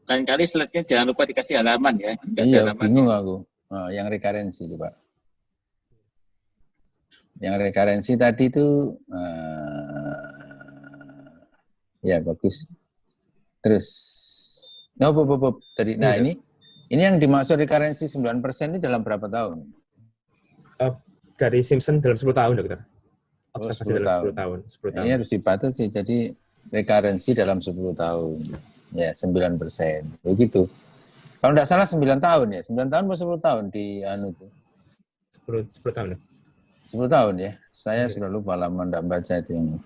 Lain kali slide-nya jangan lupa dikasih halaman ya. Iya, bingung aku. Oh, yang recurrency coba. Yang recurrency tadi itu ya bagus. Terus tadi. Nah, ini yang dimaksud recurrency 9% itu dalam berapa tahun? Dari Simpson dalam 10 tahun, dokter. Observasi 10 dalam tahun. 10 tahun. Ini harus dibatasi, jadi recurrency dalam 10 tahun. Ya, 9%. Begitu. Kalau tidak salah 9 tahun ya. 9 tahun atau 10 tahun di anu itu? 10 tahun. 10 tahun ya. Saya sudah lupa lama tidak baca itu yang.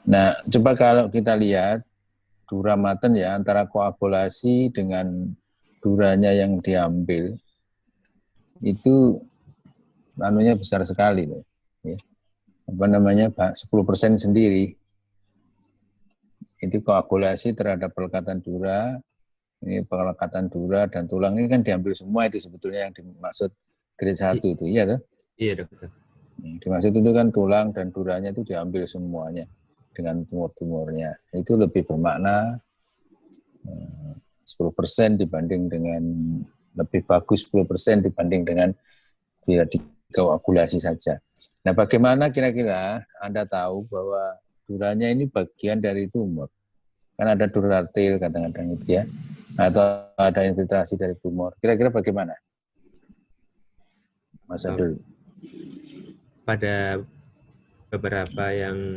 Nah, coba kalau kita lihat duramaten ya antara koagulasi dengan duranya yang diambil itu anunya besar sekali loh. Ya. Apa namanya 10% sendiri itu koagulasi terhadap pelekatan dura, ini pelekatan dura dan tulang ini kan diambil semua itu sebetulnya yang dimaksud grade 1 itu, iya kan? Iya, dokter. Dimaksud itu kan tulang dan duranya itu diambil semuanya dengan tumor-tumornya. Itu lebih bermakna 10% dibanding dengan lebih bagus 10% dibanding dengan dia dikoagulasi saja. Nah, bagaimana kira-kira Anda tahu bahwa duranya ini bagian dari tumor? Kan ada duratil kadang-kadang itu ya, atau ada infiltrasi dari tumor. Kira-kira bagaimana, Mas Abdul? Pada beberapa yang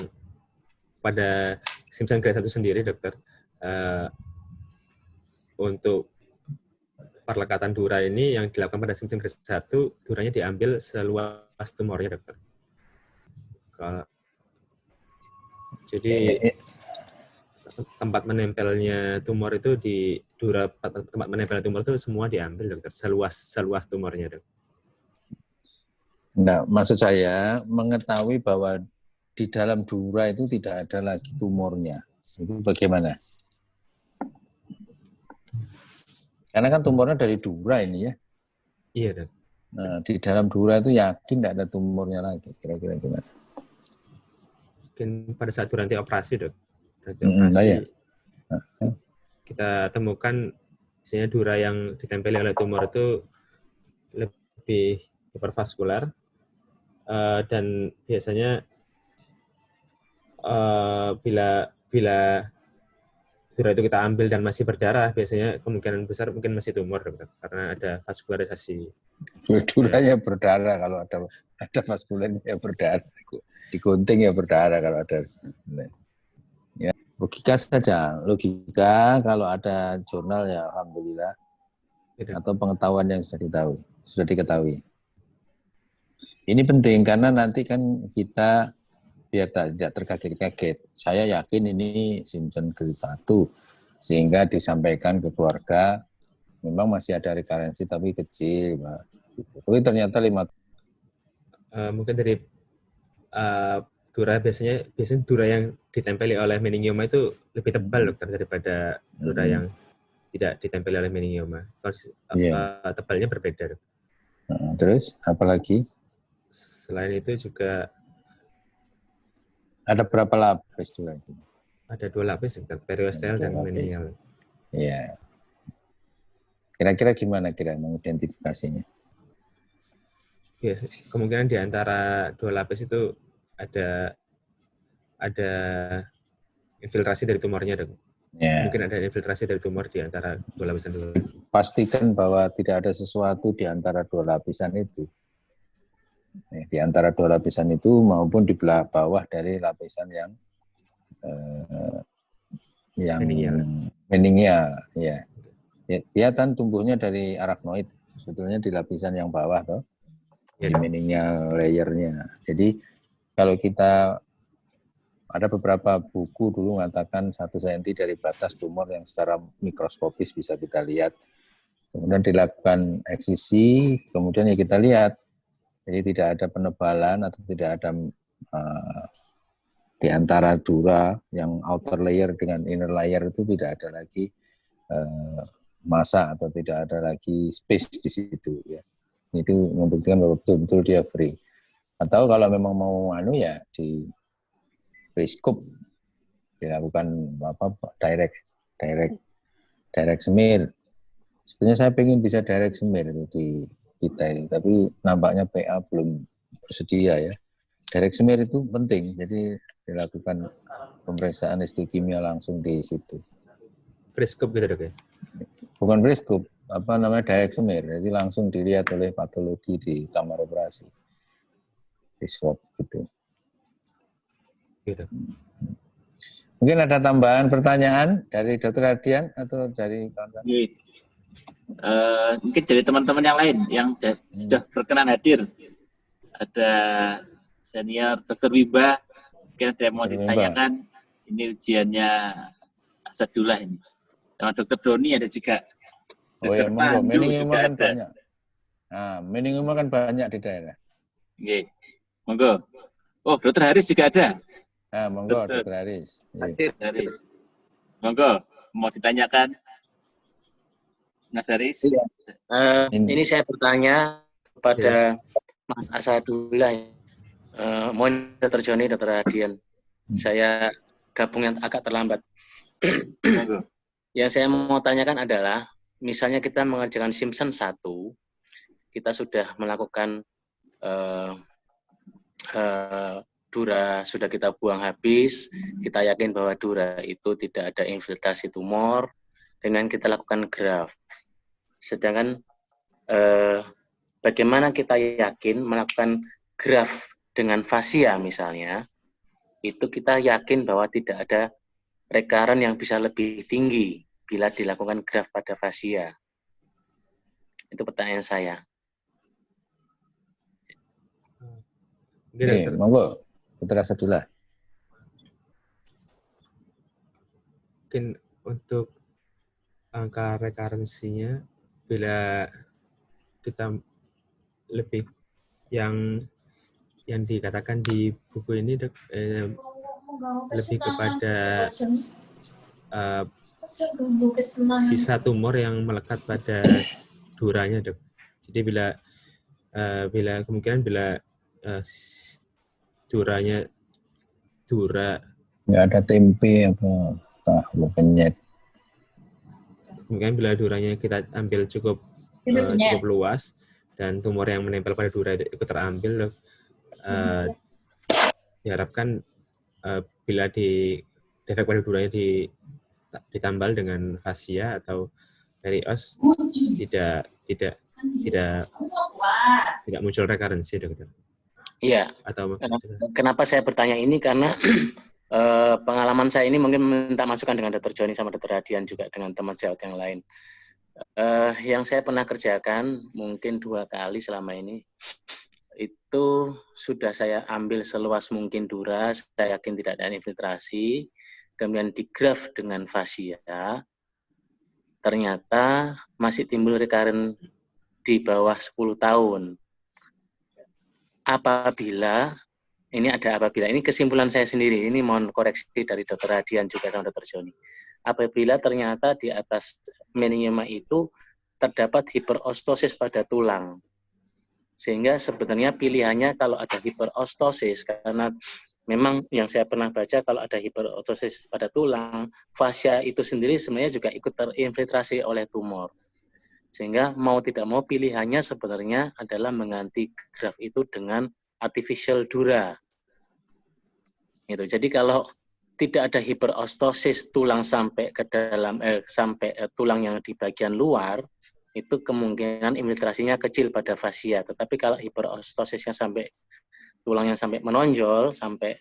pada Simpson grade 1 sendiri, dokter, untuk perlekatan dura ini yang dilakukan pada Simpson grade 1, duranya diambil seluas tumornya, dokter. Jadi tempat menempelnya tumor itu di dura tempat menempelnya tumor itu semua diambil, dokter, seluas tumornya, dok. Nah, maksud saya mengetahui bahwa di dalam dura itu tidak ada lagi tumornya. Itu bagaimana? Karena kan tumornya dari dura ini ya. Iya, dok. Nah, di dalam dura itu yakin tidak ada tumornya lagi. Kira-kira gimana? Mungkin pada saat nanti operasi, dok. Nanti operasi kita temukan misalnya dura yang ditempeli oleh tumor itu lebih hipervaskular dan biasanya bila dura itu kita ambil dan masih berdarah, biasanya kemungkinan besar mungkin masih tumor, dokter, karena ada vaskularisasi. Duranya berdarah kalau ada Ada vaskulernya ya berdarah, digunting ya berdarah kalau ada. Ya, logika saja. Logika kalau ada jurnal ya alhamdulillah. Tidak. Atau pengetahuan yang sudah diketahui. Ini penting karena nanti kan kita biar tidak terkaget-kaget. Saya yakin ini Simpson grade 1 sehingga disampaikan ke keluarga memang masih ada rekarensi tapi kecil, Pak. Gitu. Tapi ternyata 5 Mungkin dari dura biasanya dura yang ditempeli oleh meningioma itu lebih tebal dokter daripada dura yang tidak ditempeli oleh meningioma. Tebalnya berbeda. Terus apalagi? Selain itu juga ada berapa lapis juga itu? Ada 2 lapis, periosteal dan meningial. Iya. Kira-kira gimana mengidentifikasinya? Ya, kemungkinan di antara 2 lapis itu ada infiltrasi dari tumornya, dok. Ya. Mungkin ada infiltrasi dari tumor di antara 2 lapisan dulu. Pastikan bahwa tidak ada sesuatu di antara 2 lapisan itu. Di antara 2 lapisan itu maupun di bawah dari lapisan yang meningial, ya. Dia kan tumbuhnya dari arachnoid, sebetulnya di lapisan yang bawah toh, di meningial layernya. Jadi kalau kita ada beberapa buku dulu mengatakan 1 cm dari batas tumor yang secara mikroskopis bisa kita lihat. Kemudian dilakukan eksisi, kemudian ya kita lihat. Jadi tidak ada penebalan atau tidak ada di antara dura yang outer layer dengan inner layer itu tidak ada lagi massa atau tidak ada lagi space di situ ya. Itu membuktikan bahwa betul-betul dia free. Atau kalau memang mau ya di pre-scope dilakukan direct smear. Sebenarnya saya pengen bisa direct smear itu di kita ini, tapi nampaknya PA belum bersedia ya. Direct smear itu penting, jadi dilakukan pemeriksaan histokimia langsung di situ. Pre-scope gitu dok ya? Bukan pre-scope, direct smear, jadi langsung dilihat oleh patologi di kamar operasi, di swab gitu. Gitu. Mungkin ada tambahan pertanyaan dari Dr. Ardian atau dari kawan-kawan? Mungkin dari teman-teman yang lain yang sudah berkenan hadir. Ada senior Dr. Wiba, mungkin ada yang mau ditanyakan. Ini ujiannya Asadullah ini. Sama Dr. Doni ada juga. Oh ya, monggo. Meningioma kan banyak. Nah, meningioma kan banyak di daerah. Oke, monggo. Oh, Dr. Haris juga ada. Nah, monggo Dr. Haris. Haris. Monggo, mau ditanyakan Mas Haris? Iya. Ini saya bertanya kepada Mas Asadullah. Mohon Dr. Joni, Dr. Adian. Saya gabung yang agak terlambat. Yang saya mau tanyakan adalah, misalnya kita mengerjakan Simpson 1, kita sudah melakukan dura sudah kita buang habis, kita yakin bahwa dura itu tidak ada infiltrasi tumor, dengan kita lakukan graft. Sedangkan bagaimana kita yakin melakukan graft dengan fascia misalnya, itu kita yakin bahwa tidak ada recurrent yang bisa lebih tinggi bila dilakukan graft pada fascia. Itu pertanyaan saya. Oke, monggo, Dr. Asadullah. Mungkin untuk angka rekarensinya, bila kita lebih yang dikatakan di buku ini dok, lebih kepada sisa tumor yang melekat pada duranya dok. Jadi bila kemungkinan bila dura nggak ada tempe apa tahu penyet. Kemungkinan bila duranya kita ambil cukup luas dan tumor yang menempel pada dura itu ikut terambil, dok, diharapkan bila defek pada duranya ditambal dengan fascia atau perios, tidak muncul rekarensi, dokter. Iya. Atau Kenapa saya bertanya ini karena pengalaman saya ini mungkin minta masukan dengan Dr. Joni sama Dr. Hadian juga dengan teman sejawat yang lain. Yang saya pernah kerjakan mungkin 2 kali selama ini, itu sudah saya ambil seluas mungkin dura, saya yakin tidak ada infiltrasi, kemudian digraf dengan fascia, ternyata masih timbul recurrent di bawah 10 tahun. Apabila ini kesimpulan saya sendiri, ini mohon koreksi dari Dr. Hadian juga sama Dr. Joni. Apabila ternyata di atas meningioma itu terdapat hiperostosis pada tulang, sehingga sebenarnya pilihannya kalau ada hiperostosis, karena memang yang saya pernah baca kalau ada hiperostosis pada tulang, fascia itu sendiri sebenarnya juga ikut terinfiltrasi oleh tumor. Sehingga mau tidak mau pilihannya sebenarnya adalah mengganti graf itu dengan artificial dura. Gitu. Jadi kalau tidak ada hiperostosis tulang sampai ke dalam tulang yang di bagian luar, itu kemungkinan infiltrasinya kecil pada fascia. Tetapi kalau hiperostosisnya sampai tulangnya sampai menonjol sampai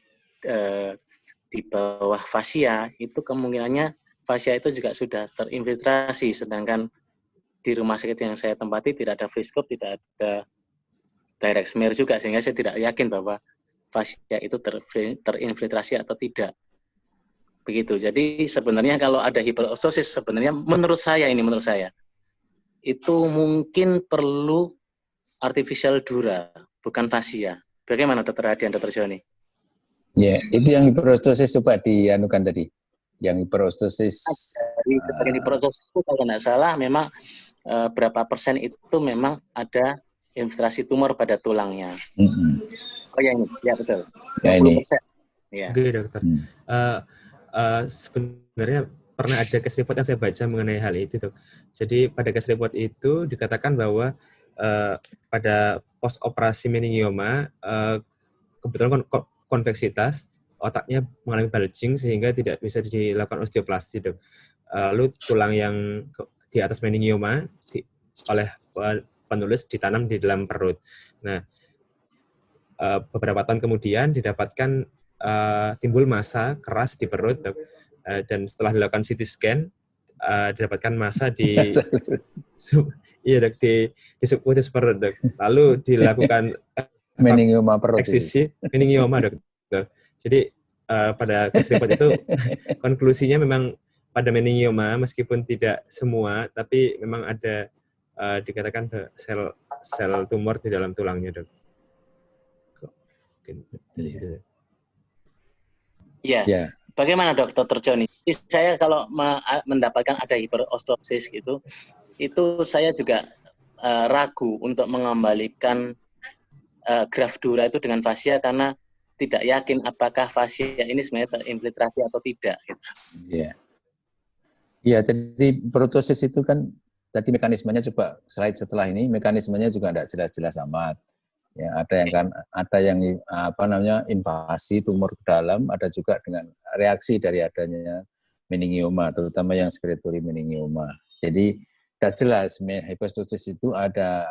di bawah fascia, itu kemungkinannya fascia itu juga sudah terinfiltrasi. Sedangkan di rumah sakit yang saya tempati tidak ada fluoroscope, tidak ada direct smear juga, sehingga saya tidak yakin bahwa fascia itu terinfiltrasi atau tidak. Begitu. Jadi sebenarnya kalau ada hiperostosis, sebenarnya menurut saya itu mungkin perlu artificial dura, bukan fascia. Bagaimana Dr. Hadian, Dr. Joni? Ya, itu yang hiperostosis coba dianukan tadi. Yang hiperostosis. Dari sebagian hiperostosis itu kalau tidak salah memang berapa persen itu memang ada infiltrasi tumor pada tulangnya. Oh ya ini, ya betul. 20%. Ya. Oke dokter. Sebenarnya pernah ada case report yang saya baca mengenai hal itu, dok. Jadi pada case report itu dikatakan bahwa pada post operasi meningioma kebetulan konveksitas otaknya mengalami bulging sehingga tidak bisa dilakukan osteoplasti, dok. Lalu tulang yang di atas meningioma oleh penulis ditanam di dalam perut. Nah, beberapa tahun kemudian didapatkan timbul massa keras di perut, dok. Dan setelah dilakukan CT scan didapatkan massa di dok, di subkutis perut, dok. Lalu dilakukan meningioma perut eksisi meningioma, dok. Jadi pada case report itu konklusinya memang pada meningioma meskipun tidak semua tapi memang ada dikatakan sel tumor di dalam tulangnya, dok. Iya. Bagaimana Dr. Joni? Saya kalau mendapatkan ada hiperostosis gitu, itu saya juga ragu untuk mengembalikan graf dura itu dengan fascia karena tidak yakin apakah fascia ini sebenarnya terinfiltrasi atau tidak. Iya. Iya, jadi protosis itu kan tadi mekanismenya coba slide setelah ini mekanismenya juga tidak jelas-jelas amat. Ya, ada yang invasi tumor ke dalam, ada juga dengan reaksi dari adanya meningioma, terutama yang secretory meningioma. Jadi tidak jelas hiperostosis itu ada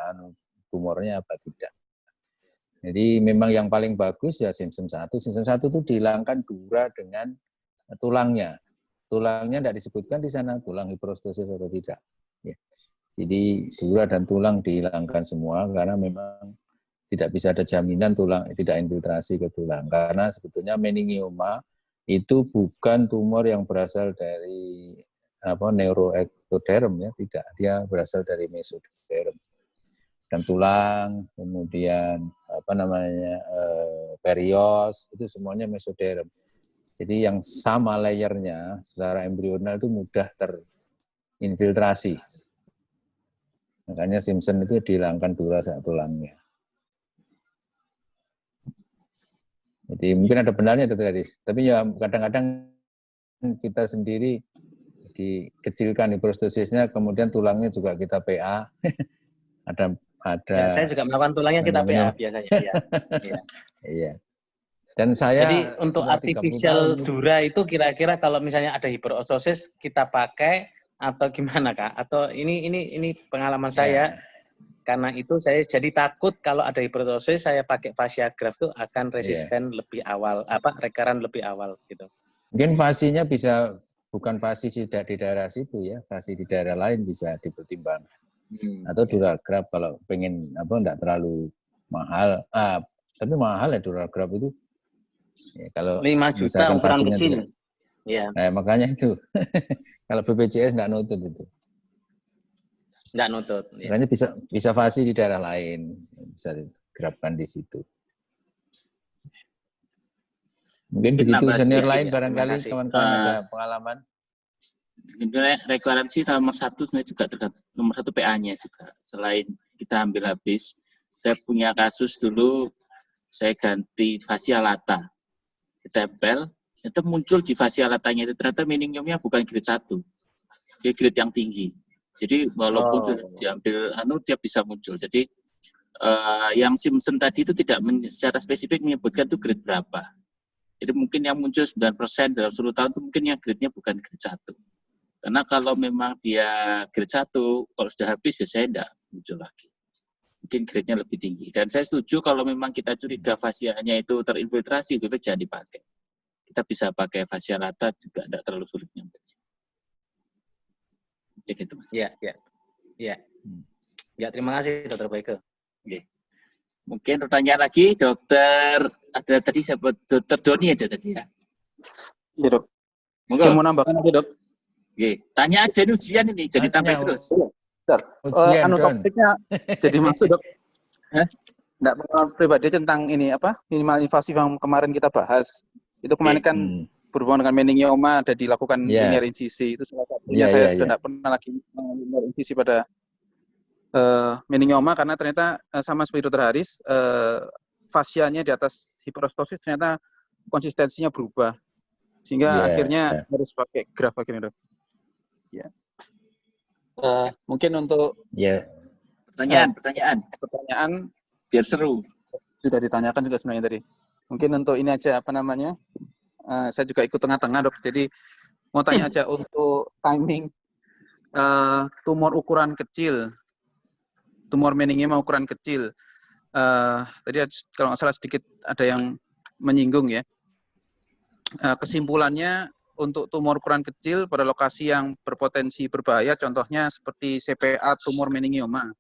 tumornya apa tidak. Jadi memang yang paling bagus ya Simpson 1. Simpson 1 itu dihilangkan dura dengan tulangnya. Tulangnya tidak disebutkan di sana tulang hiperostosis atau tidak. Ya. Jadi dura dan tulang dihilangkan semua karena memang tidak bisa ada jaminan tulang tidak infiltrasi ke tulang. Karena sebetulnya meningioma itu bukan tumor yang berasal dari neuroectoderm, ya, tidak. Dia berasal dari mesoderm. Dan tulang, kemudian perios, itu semuanya mesoderm. Jadi yang sama layernya secara embrional itu mudah terinfiltrasi. Makanya Simpson itu dihilangkan dura saat tulangnya. Jadi mungkin ada benarnya Dr. Haris. Tapi ya kadang-kadang kita sendiri dikecilkan hiperostosisnya, kemudian tulangnya juga kita PA. ada. Ya, saya juga melakukan tulangnya kita PA biasanya. Iya. Dan saya jadi untuk artificial dura itu kira-kira kalau misalnya ada hiperostosis kita pakai atau gimana Kak? Atau ini pengalaman saya Karena itu saya jadi takut kalau ada hipertrofi saya pakai fascia graft itu akan Iya. resisten lebih awal, recurrent lebih awal gitu. Mungkin fasinya bisa bukan fasi tidak di daerah situ ya, fasi di daerah lain bisa dipertimbangkan. Atau dural graft kalau pengen enggak terlalu mahal. Tapi mahal ya dural graft itu. Ya, kalau 5 juta misalkan ukuran fasinya kecil. tidak. Ya, Nah, makanya itu. Kalau BPJS enggak nutut itu. enggak nutut. Ya. Makanya bisa fasi di daerah lain, bisa digerapkan di situ. Mungkin begitu senior lain barangkali kawan-kawan ada pengalaman. Rekuaransi nomor 1 sebenarnya juga tergantung nomor 1 PA-nya juga. Selain kita ambil habis, saya punya kasus dulu saya ganti fascia lata. Ditempel, itu muncul di fascia latanya itu ternyata meningiumnya bukan grade 1. Dia grade yang tinggi. Jadi walaupun diambil dia bisa muncul. Jadi yang Simpson tadi itu tidak secara spesifik menyebutkan itu grade berapa. Jadi mungkin yang muncul 9% dalam 10 tahun itu mungkin yang grade-nya bukan grade 1. Karena kalau memang dia grade 1, kalau sudah habis biasanya tidak muncul lagi. Mungkin grade-nya lebih tinggi. Dan saya setuju kalau memang kita curiga fascianya itu terinfiltrasi, itu jangan dipakai. Kita bisa pakai fascia lata juga tidak terlalu sulit nyambungnya. Ya gitu, Mas. Ya, terima kasih Dr. Boyke. Oke. Mungkin pertanyaan lagi, Dokter, ada tadi Dokter Doni ada tadi ya? Iya, Dok. Monggo. Mau nambahkan aja, Dok. Oke, tanya aja nih ujian ini, jadi tambah terus. Ujian, topiknya jadi masuk, Dok. Hah? Nggak pengalaman pribadi tentang ini minimal invasif yang kemarin kita bahas. Itu kemarin kan berhubungan dengan meningioma ada dilakukan linear incisi. Itu salah satunya saya sudah tidak pernah lagi linear incisi pada meningioma karena ternyata sama seperti Dr. Haris, fascianya di atas hiperostosis ternyata konsistensinya berubah. Sehingga akhirnya harus pakai graft akhirnya, Dok. Ya. Mungkin untuk pertanyaan biar seru. Sudah ditanyakan juga sebenarnya tadi. Mungkin untuk ini aja saya juga ikut tengah-tengah, Dok. Jadi mau tanya aja untuk timing tumor ukuran kecil, tumor meningioma ukuran kecil. Tadi kalau nggak salah sedikit ada yang menyinggung ya. Kesimpulannya untuk tumor ukuran kecil pada lokasi yang berpotensi berbahaya, contohnya seperti CPA tumor meningioma.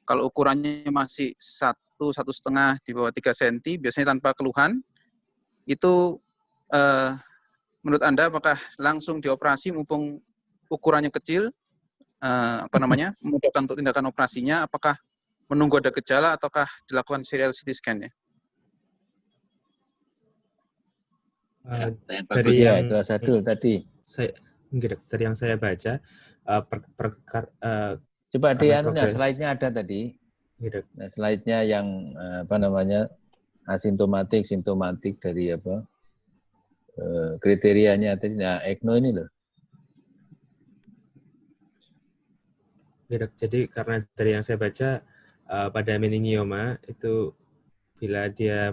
Kalau ukurannya masih 1,5 di bawah 3 cm, biasanya tanpa keluhan, itu menurut Anda apakah langsung dioperasi mumpung ukurannya kecil, memudahkan untuk tindakan operasinya, apakah menunggu ada gejala ataukah dilakukan serial CT scan ya? Dari yang tadi dari yang saya baca, coba di slide-nya ada tadi. Nah, slide-nya yang asimptomatik, simptomatik dari kriterianya tadi. Nah, ECNO ini loh. Jadi karena dari yang saya baca pada meningioma itu bila dia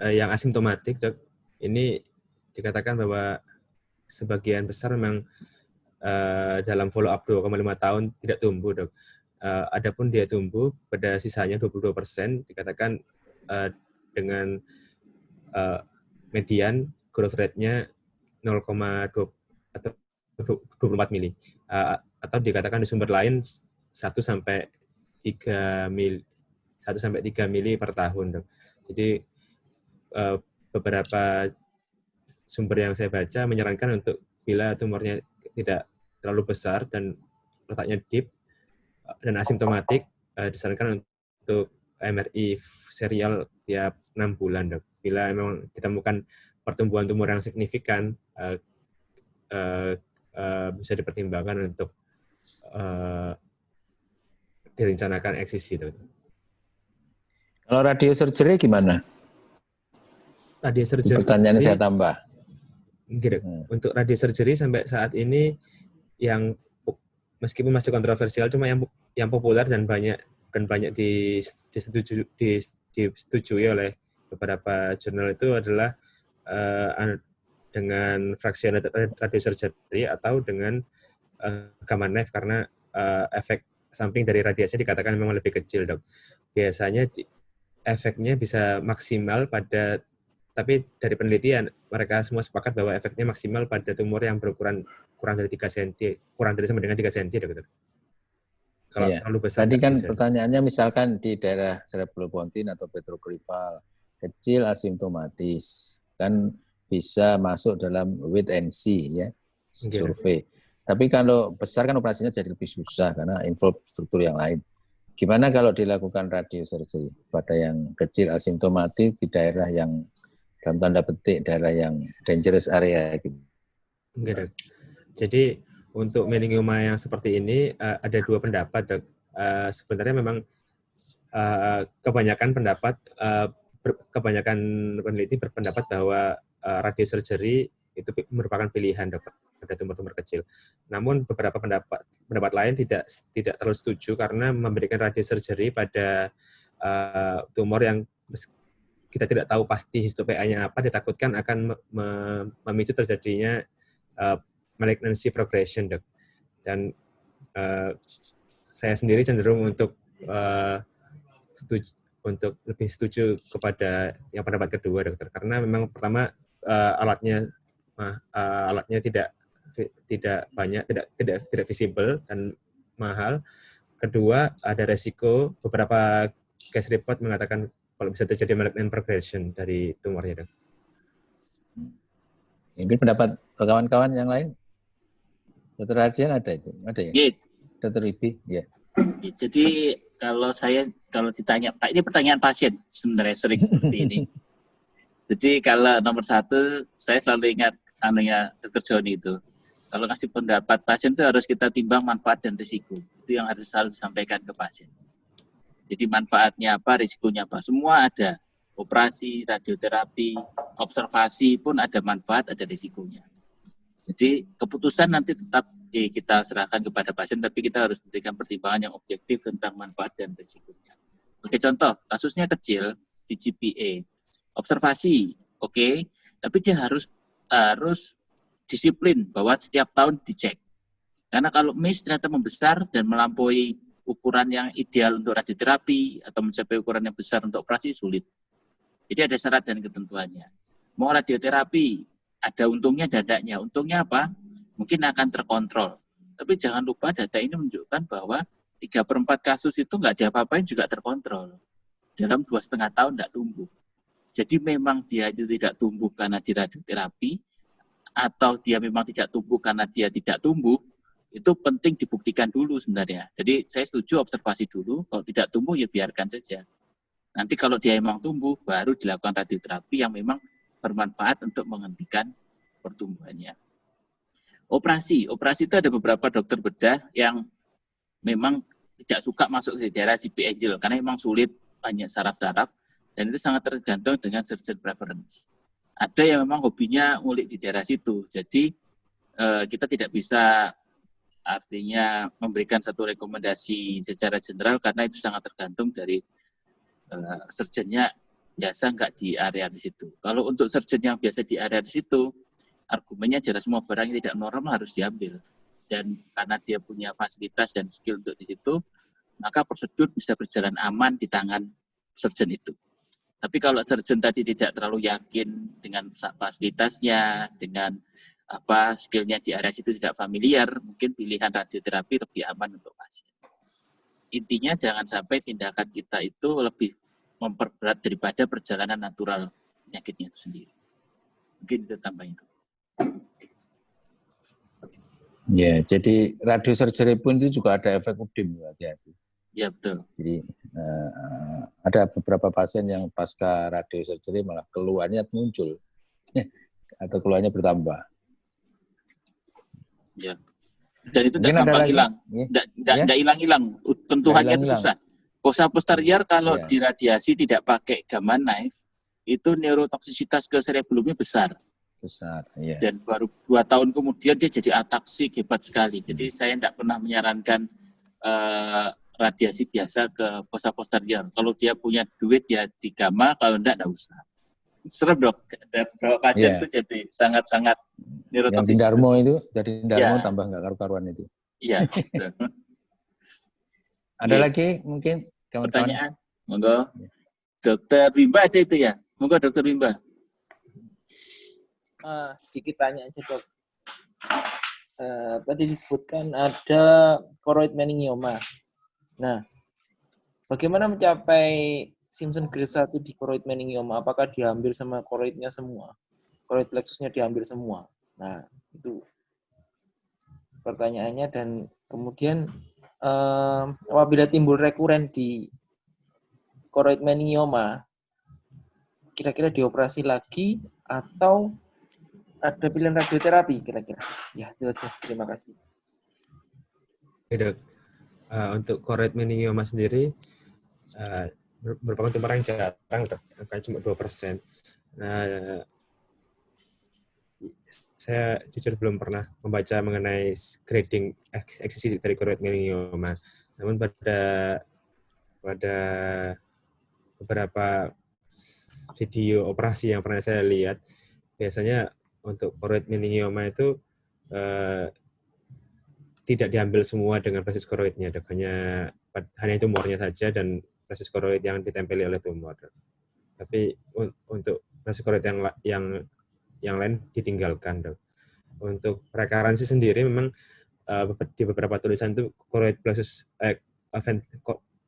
yang asimptomatik, Dok, ini dikatakan bahwa sebagian besar memang dalam follow up 2,5 tahun tidak tumbuh, Dok. Adapun dia tumbuh pada sisanya 22%, dikatakan dengan median growth rate-nya 0,2 atau 24 mili. Atau dikatakan di sumber lain 1 sampai 3 mili per tahun, Dok. Jadi beberapa sumber yang saya baca menyarankan untuk bila tumornya tidak terlalu besar dan letaknya deep dan asimptomatik, disarankan untuk MRI serial tiap 6 bulan, Dok. Bila memang ditemukan pertumbuhan tumor yang signifikan, bisa dipertimbangkan untuk direncanakan eksisi, Dok. Kalau radiosurgery gimana? Radiosurgery. Pertanyaan saya tambah. Untuk radiosurgery sampai saat ini yang meskipun masih kontroversial, cuma yang populer dan banyak disetujui oleh beberapa jurnal itu adalah dengan fractionated radiosurgery atau dengan gamma knife karena efek samping dari radiasi dikatakan memang lebih kecil, Dok. Biasanya efeknya bisa maksimal tapi dari penelitian mereka semua sepakat bahwa efeknya maksimal pada tumor yang berukuran kurang dari 3 cm, kurang dari sama dengan 3 cm, Dok. Kalau terlalu besar tadi kan bisa. Pertanyaannya misalkan di daerah cerebropontin atau petroklifal kecil asimptomatis kan bisa masuk dalam wait and see ya survei. Tapi kalau besar kan operasinya jadi lebih susah karena involve struktur yang lain. Gimana kalau dilakukan radiosurgery pada yang kecil asimptomatis di daerah yang dalam tanda petik daerah yang dangerous area gitu? Enggak, Dok. Jadi untuk meningioma yang seperti ini ada dua pendapat, Dok. Sebenarnya memang kebanyakan peneliti berpendapat bahwa radiosurgery itu merupakan pilihan, Dok, pada tumor-tumor kecil. Namun beberapa pendapat lain tidak terlalu setuju karena memberikan radiosurgery pada tumor yang kita tidak tahu pasti histo-PA-nya apa, ditakutkan akan memicu terjadinya malignancy progression, Dok. Dan saya sendiri cenderung untuk lebih setuju kepada yang pendapat kedua, Dokter, karena memang pertama alatnya tidak banyak, tidak visible dan mahal. Kedua, ada resiko, beberapa case report mengatakan kalau bisa terjadi malignant progression dari tumornya, Dok. Mungkin pendapat kawan-kawan yang lain? Dr. Ardian ada itu? Ada ya? Yeah. Dr. Ibi? Ya. Jadi kalau ditanya, Pak, ini pertanyaan pasien sebenarnya sering seperti ini. Jadi kalau nomor satu, saya selalu ingat Dr. Joni itu. Kalau ngasih pendapat pasien itu harus kita timbang manfaat dan risiko. Itu yang harus selalu disampaikan ke pasien. Jadi manfaatnya apa, risikonya apa, semua ada. Operasi, radioterapi, observasi pun ada manfaat, ada risikonya. Jadi keputusan nanti tetap kita serahkan kepada pasien, tapi kita harus memberikan pertimbangan yang objektif tentang manfaat dan risikonya. Oke, contoh, kasusnya kecil di GPA. Observasi, oke, tapi dia harus disiplin bahwa setiap tahun dicek. Karena kalau miss ternyata membesar dan melampaui ukuran yang ideal untuk radioterapi atau mencapai ukuran yang besar untuk operasi sulit. Jadi ada syarat dan ketentuannya. Mau radioterapi, ada untungnya dan tidaknya. Untungnya apa? Mungkin akan terkontrol. Tapi jangan lupa data ini menunjukkan bahwa 3/4 kasus itu nggak diapa-apain juga terkontrol. Dalam 2,5 tahun nggak tumbuh. Jadi memang dia itu tidak tumbuh karena di radioterapi, atau dia memang tidak tumbuh karena dia tidak tumbuh, itu penting dibuktikan dulu sebenarnya. Jadi saya setuju observasi dulu, kalau tidak tumbuh ya biarkan saja. Nanti kalau dia memang tumbuh, baru dilakukan radioterapi yang memang bermanfaat untuk menghentikan pertumbuhannya. Operasi itu ada beberapa dokter bedah yang memang tidak suka masuk ke daerah GP Angel, karena memang sulit, banyak saraf-saraf, dan itu sangat tergantung dengan surgeon preference. Ada yang memang hobinya ngulik di daerah situ, jadi kita tidak bisa artinya memberikan satu rekomendasi secara general, karena itu sangat tergantung dari surgeonnya biasa nggak di area di situ. Kalau untuk surgeon yang biasa di area di situ, argumennya adalah semua barang yang tidak normal harus diambil. Dan karena dia punya fasilitas dan skill untuk di situ, maka prosedur bisa berjalan aman di tangan surgeon itu. Tapi kalau surgeon tadi tidak terlalu yakin dengan fasilitasnya, dengan skillnya di area situ tidak familiar, mungkin pilihan radioterapi lebih aman untuk pasien. Intinya jangan sampai tindakan kita itu lebih memperberat daripada perjalanan natural penyakitnya itu sendiri. Mungkin itu tambahin. Ya, jadi radiosurgery pun itu juga ada efek udim, hati-hati. Ya, betul. Jadi ada beberapa pasien yang pasca radiosurgery malah keluhannya muncul, atau keluhannya bertambah. Ya. Dan itu tidak gampang hilang. Tidak hilang-hilang. Tentuannya itu susah. Fossa posterior kalau diradiasi tidak pakai gamma knife, itu neurotoksisitas ke cerebellumnya besar. Ya. Dan baru 2 tahun kemudian dia jadi ataksik hebat sekali. Jadi saya tidak pernah menyarankan radiasi biasa ke fossa posterior. Kalau dia punya duit ya di gamma, kalau tidak usah. Serem dok, pasien itu jadi sangat-sangat neurotoksisitas. Yang di Darmo itu, jadi Darmo tambah nggak karu-karuan itu. Iya. Ada lagi mungkin kawan-kawan? Pertanyaan, monggo. Dokter Wimba ada itu ya? Monggo Dokter Wimba. Sedikit tanya aja dok. Tadi disebutkan ada choroid meningioma. Nah, bagaimana mencapai Simpson grade 1 di choroid meningioma? Apakah diambil sama choroidnya semua? Choroid plexusnya diambil semua? Nah, itu pertanyaannya. Dan kemudian apabila timbul rekuren di choroid meningioma, kira-kira dioperasi lagi atau ada pilihan radioterapi kira-kira? Ya, itu aja. Terima kasih. Oke, Dok. Untuk choroid meningioma sendiri merupakan tumor yang jarang, Dok. Angkanya cuma 2%. Nah, saya jujur belum pernah membaca mengenai grading eksisi dari choroid meningioma. Namun pada beberapa video operasi yang pernah saya lihat, biasanya untuk choroid meningioma itu tidak diambil semua dengan presis choroidnya, Dok. Hanya tumornya saja dan presis choroid yang ditempeli oleh tumor, Dok. Tapi untuk presis choroid yang lain ditinggalkan, Dok. Untuk rekaransi sendiri memang di beberapa tulisan itu choroid plexus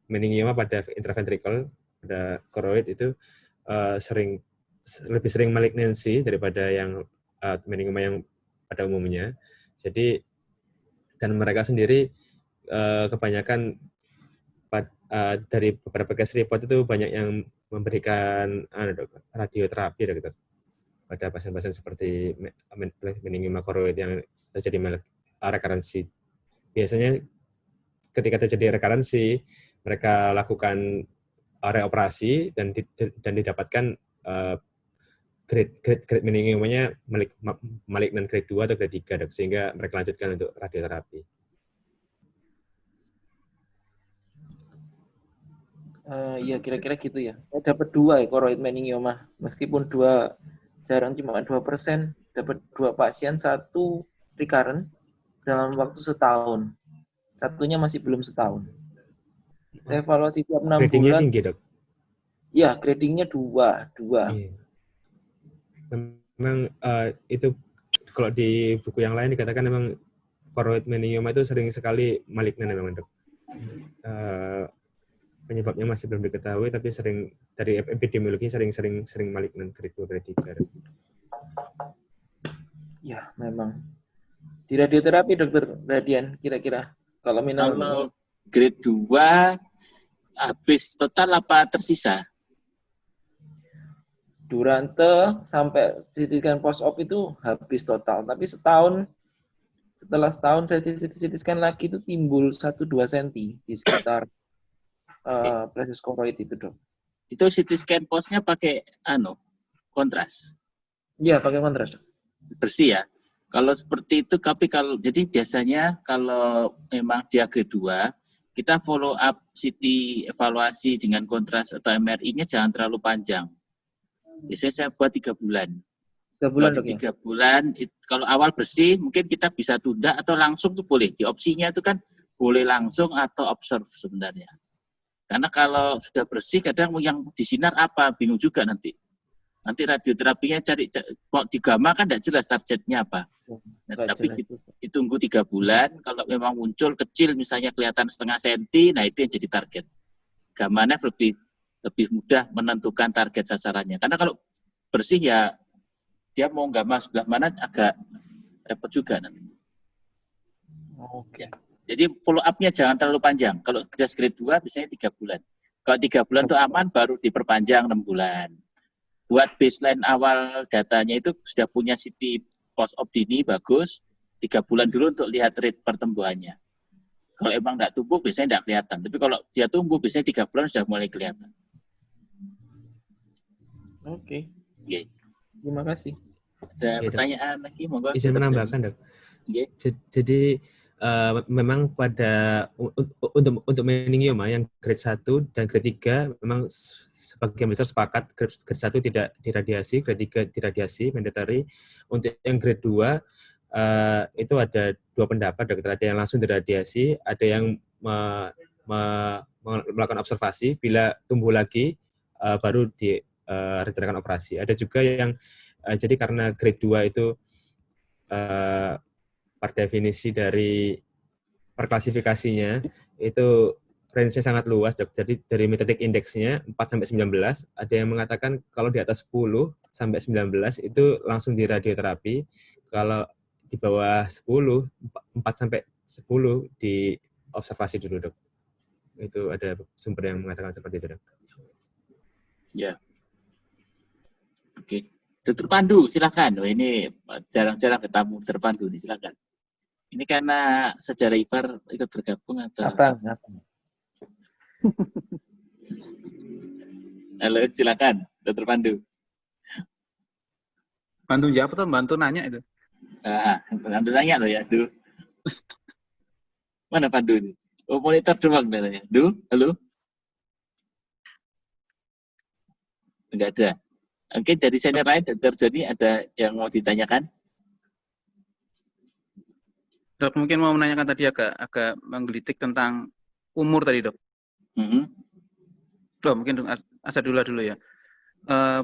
meningioma pada intraventricle, pada choroid itu lebih sering malignansi daripada yang meningioma yang pada umumnya. Jadi dan mereka sendiri kebanyakan dari beberapa case report itu banyak yang memberikan radioterapi, Dok, pada pasien-pasien seperti meningioma choroid yang terjadi rekarensi. Biasanya ketika terjadi rekarensi, mereka lakukan reoperasi dan didapatkan grade meningiomanya malignan grade 2 atau grade 3, Dok, sehingga mereka lanjutkan untuk radioterapi. Ya kira-kira gitu ya. Saya dapat 2 choroid meningioma, meskipun 2 jarang, cuma 2%. Dapat 2 pasien, 1 recurrent dalam waktu setahun, satunya masih belum setahun. Saya evaluasi tiap 6 Gradingnya bulan. tinggi, Dok? Ya, gradingnya 2. Iya. Memang itu kalau di buku yang lain dikatakan memang choroid meningioma itu sering sekali malignan memang, Dok. Penyebabnya masih belum diketahui, tapi sering dari epidemiologi sering malignan grade 2, grade 3. Dok. Ya, memang. Di radioterapi, Dokter Radian, kira-kira kalau grade 2 habis total apa tersisa? Durante sampai CT scan post-op itu habis total. Tapi setelah setahun saya CT scan lagi itu timbul 1-2 cm di sekitar plexus choroid itu, Dok. Itu CT scan post-nya pakai kontras? Iya, pakai kontras, Dok. Bersih ya? Kalau seperti itu, tapi jadi biasanya kalau memang dia grade 2, kita follow up CT evaluasi dengan kontras atau MRI-nya jangan terlalu panjang. Biasanya saya buat 3 bulan. 3 bulan, Dok, 3 bulan, kalau awal bersih, mungkin kita bisa tunda atau langsung tuh boleh. Di opsinya itu kan boleh langsung atau observe sebenarnya. Karena kalau sudah bersih, kadang yang disinar apa, bingung juga nanti. Nanti radioterapinya kalau di gamma kan tidak jelas targetnya apa. Nah, tapi ditunggu 3 bulan, kalau memang muncul kecil, misalnya kelihatan setengah senti, nah itu yang jadi target. Gammanya lebih mudah menentukan target sasarannya. Karena kalau bersih ya, dia mau gamma sebelah mana agak repot juga nanti. Oke. Jadi follow up-nya jangan terlalu panjang. Kalau grade 2 biasanya 3 bulan. Kalau 3 bulan itu aman, baru diperpanjang 6 bulan. Buat baseline awal datanya itu sudah punya CT post-op dini, bagus. 3 bulan dulu untuk lihat rate pertumbuhannya. Kalau emang tidak tumbuh, biasanya tidak kelihatan. Tapi kalau dia tumbuh, biasanya 3 bulan sudah mulai kelihatan. Oke. Okay. Terima kasih. Ada pertanyaan lagi? Monggo. Izin menambahkan, Dok. Okay. Jadi memang untuk meningioma yang grade 1 dan grade 3 memang sebagian besar sepakat grade 1 tidak diradiasi, grade 3 diradiasi, mandatory. Untuk yang grade 2 itu ada 2 pendapat, Dokter. Ada yang langsung diradiasi, ada yang melakukan observasi. Bila tumbuh lagi, baru direncanakan operasi. Ada juga yang jadi karena grade 2 itu per definisi dari perklasifikasinya itu range-nya sangat luas. Jadi dari metodik indeksnya 4-19, ada yang mengatakan kalau di atas 10-19 itu langsung di radioterapi. Kalau di bawah 10, 4-10 di observasi dulu, Dok. Itu ada sumber yang mengatakan seperti itu, Dok. Ya. Oke. Dokter Pandu, silakan. Oh, ini jarang-jarang ketemu Dokter Pandu nih, silakan. Ini karena sejarah IPAR ikut bergabung atau? Abang. Halo, silakan, Dokter Pandu. Bantu jawab atau bantu nanya itu? Pandu nanya loh ya, Du. Mana Pandu ini? Oh, monitor doang namanya. Du, halo? Enggak ada. Oke, dari senior lain, Dokter Joni, ada yang mau ditanyakan? Dok, mungkin mau menanyakan tadi agak menggelitik tentang umur tadi, Dok. Dok, mungkin Asadullah dulu ya.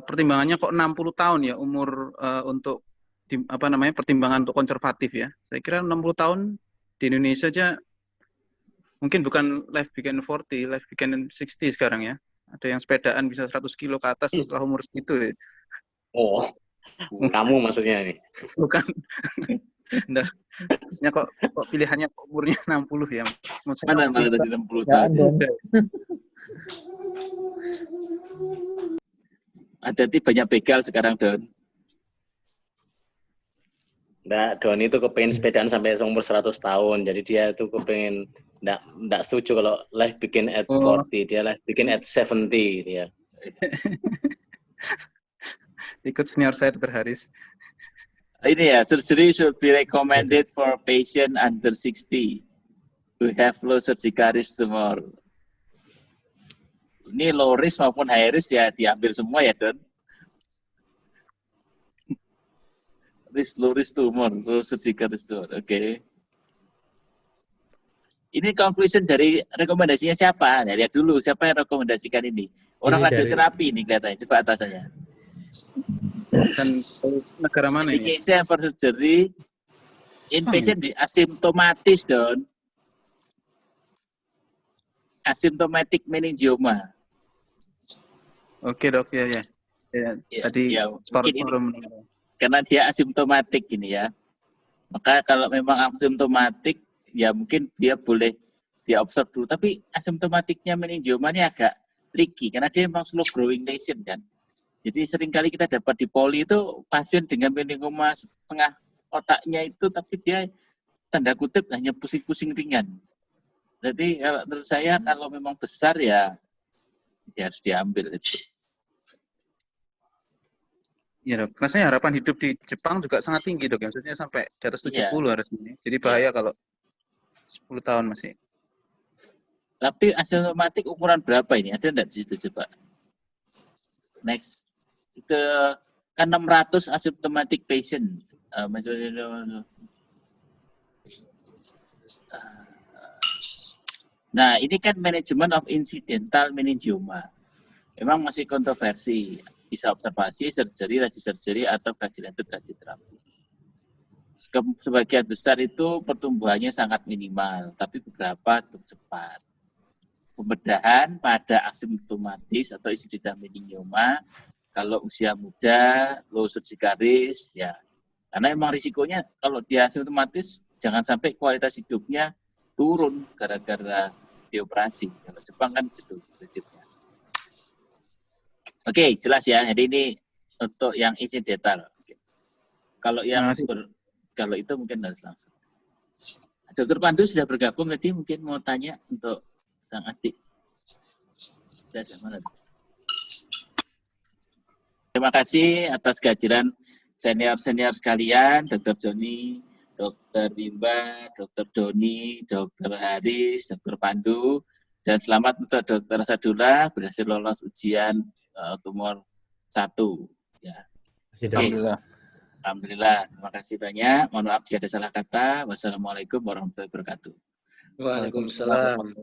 Pertimbangannya kok 60 tahun ya umur untuk pertimbangan untuk konservatif ya. Saya kira 60 tahun di Indonesia aja mungkin bukan life begin 40, life begin 60 sekarang ya. Ada yang sepedaan bisa 100 kilo ke atas setelah umur segitu ya. Oh, kamu maksudnya ini? Bukan. Maksudnya kok pilihannya umurnya 60 ya. Mana tadi 60 tahun? Hati-hati banyak begal sekarang, Don. Nggak, Don itu kepengen sepedaan sampai umur 100 tahun. Jadi dia itu kepengen nggak setuju kalau life begin at 40. Dia life begin at 70 dia. Ikut senior saya Dr. Haris. Ini ya, surgery should be recommended for patient under 60 who have low surgical risk tumor. Ini low risk maupun high risk ya diambil semua ya, Don. Low risk tumor, low surgical risk tumor. Oke. Ini conclusion dari rekomendasinya siapa? Nah, lihat dulu siapa yang rekomendasikan ini. Orang radioterapi ini kelihatannya. Coba atasannya. Dan negara mana ini? Indication for surgery inpatient asimptomatis, Don. Asymptomatic meningioma. Oke, Dok, ya. Tadi ya, forum karena dia asimptomatik ini ya. Maka kalau memang asimptomatik ya mungkin dia boleh diobserv dulu. Tapi asimptomatiknya meningioma ini agak tricky karena dia memang slow growing lesion kan. Jadi seringkali kita dapat di poli itu pasien dengan meningioma setengah otaknya itu tapi dia tanda kutip hanya pusing-pusing ringan. Jadi kalau menurut saya kalau memang besar ya harus diambil itu. Iya, Dok. Karena saya harapan hidup di Jepang juga sangat tinggi, Dok. Maksudnya sampai di atas 70 harusnya. Jadi bahaya kalau 10 tahun masih. Tapi asimptomatik ukuran berapa ini? Ada enggak di situ coba? Next. Itu kan 600 asymptomatic patient. Nah, ini kan manajemen of incidental meningioma. Memang masih kontroversi. Bisa observasi, surgery, radiosurgery, atau vaccinated radioterapi. Sebagian besar itu pertumbuhannya sangat minimal, tapi beberapa cukup cepat. Pembedahan pada asimptomatis atau incidental meningioma, kalau usia muda, low surgical risk, ya. Karena memang risikonya kalau dia asimptomatis, jangan sampai kualitas hidupnya turun gara-gara dioperasi. Kalau Jepang kan gitu prinsipnya. Oke, jelas ya. Jadi ini untuk yang incidental. Kalau yang kalau itu mungkin harus langsung. Dokter Pandu sudah bergabung tadi, mungkin mau tanya untuk sang adik. Terima kasih atas kehadiran senior-senior sekalian, Dokter Joni, Dokter Bimba, Dokter Doni, Dokter Haris, Dokter Pandu, dan selamat untuk Dokter Asadullah berhasil lolos ujian tumor 1. Ya. Alhamdulillah. Alhamdulillah. Terima kasih banyak. Mohon maaf jika ada salah kata. Wassalamualaikum warahmatullahi wabarakatuh. Waalaikumsalam.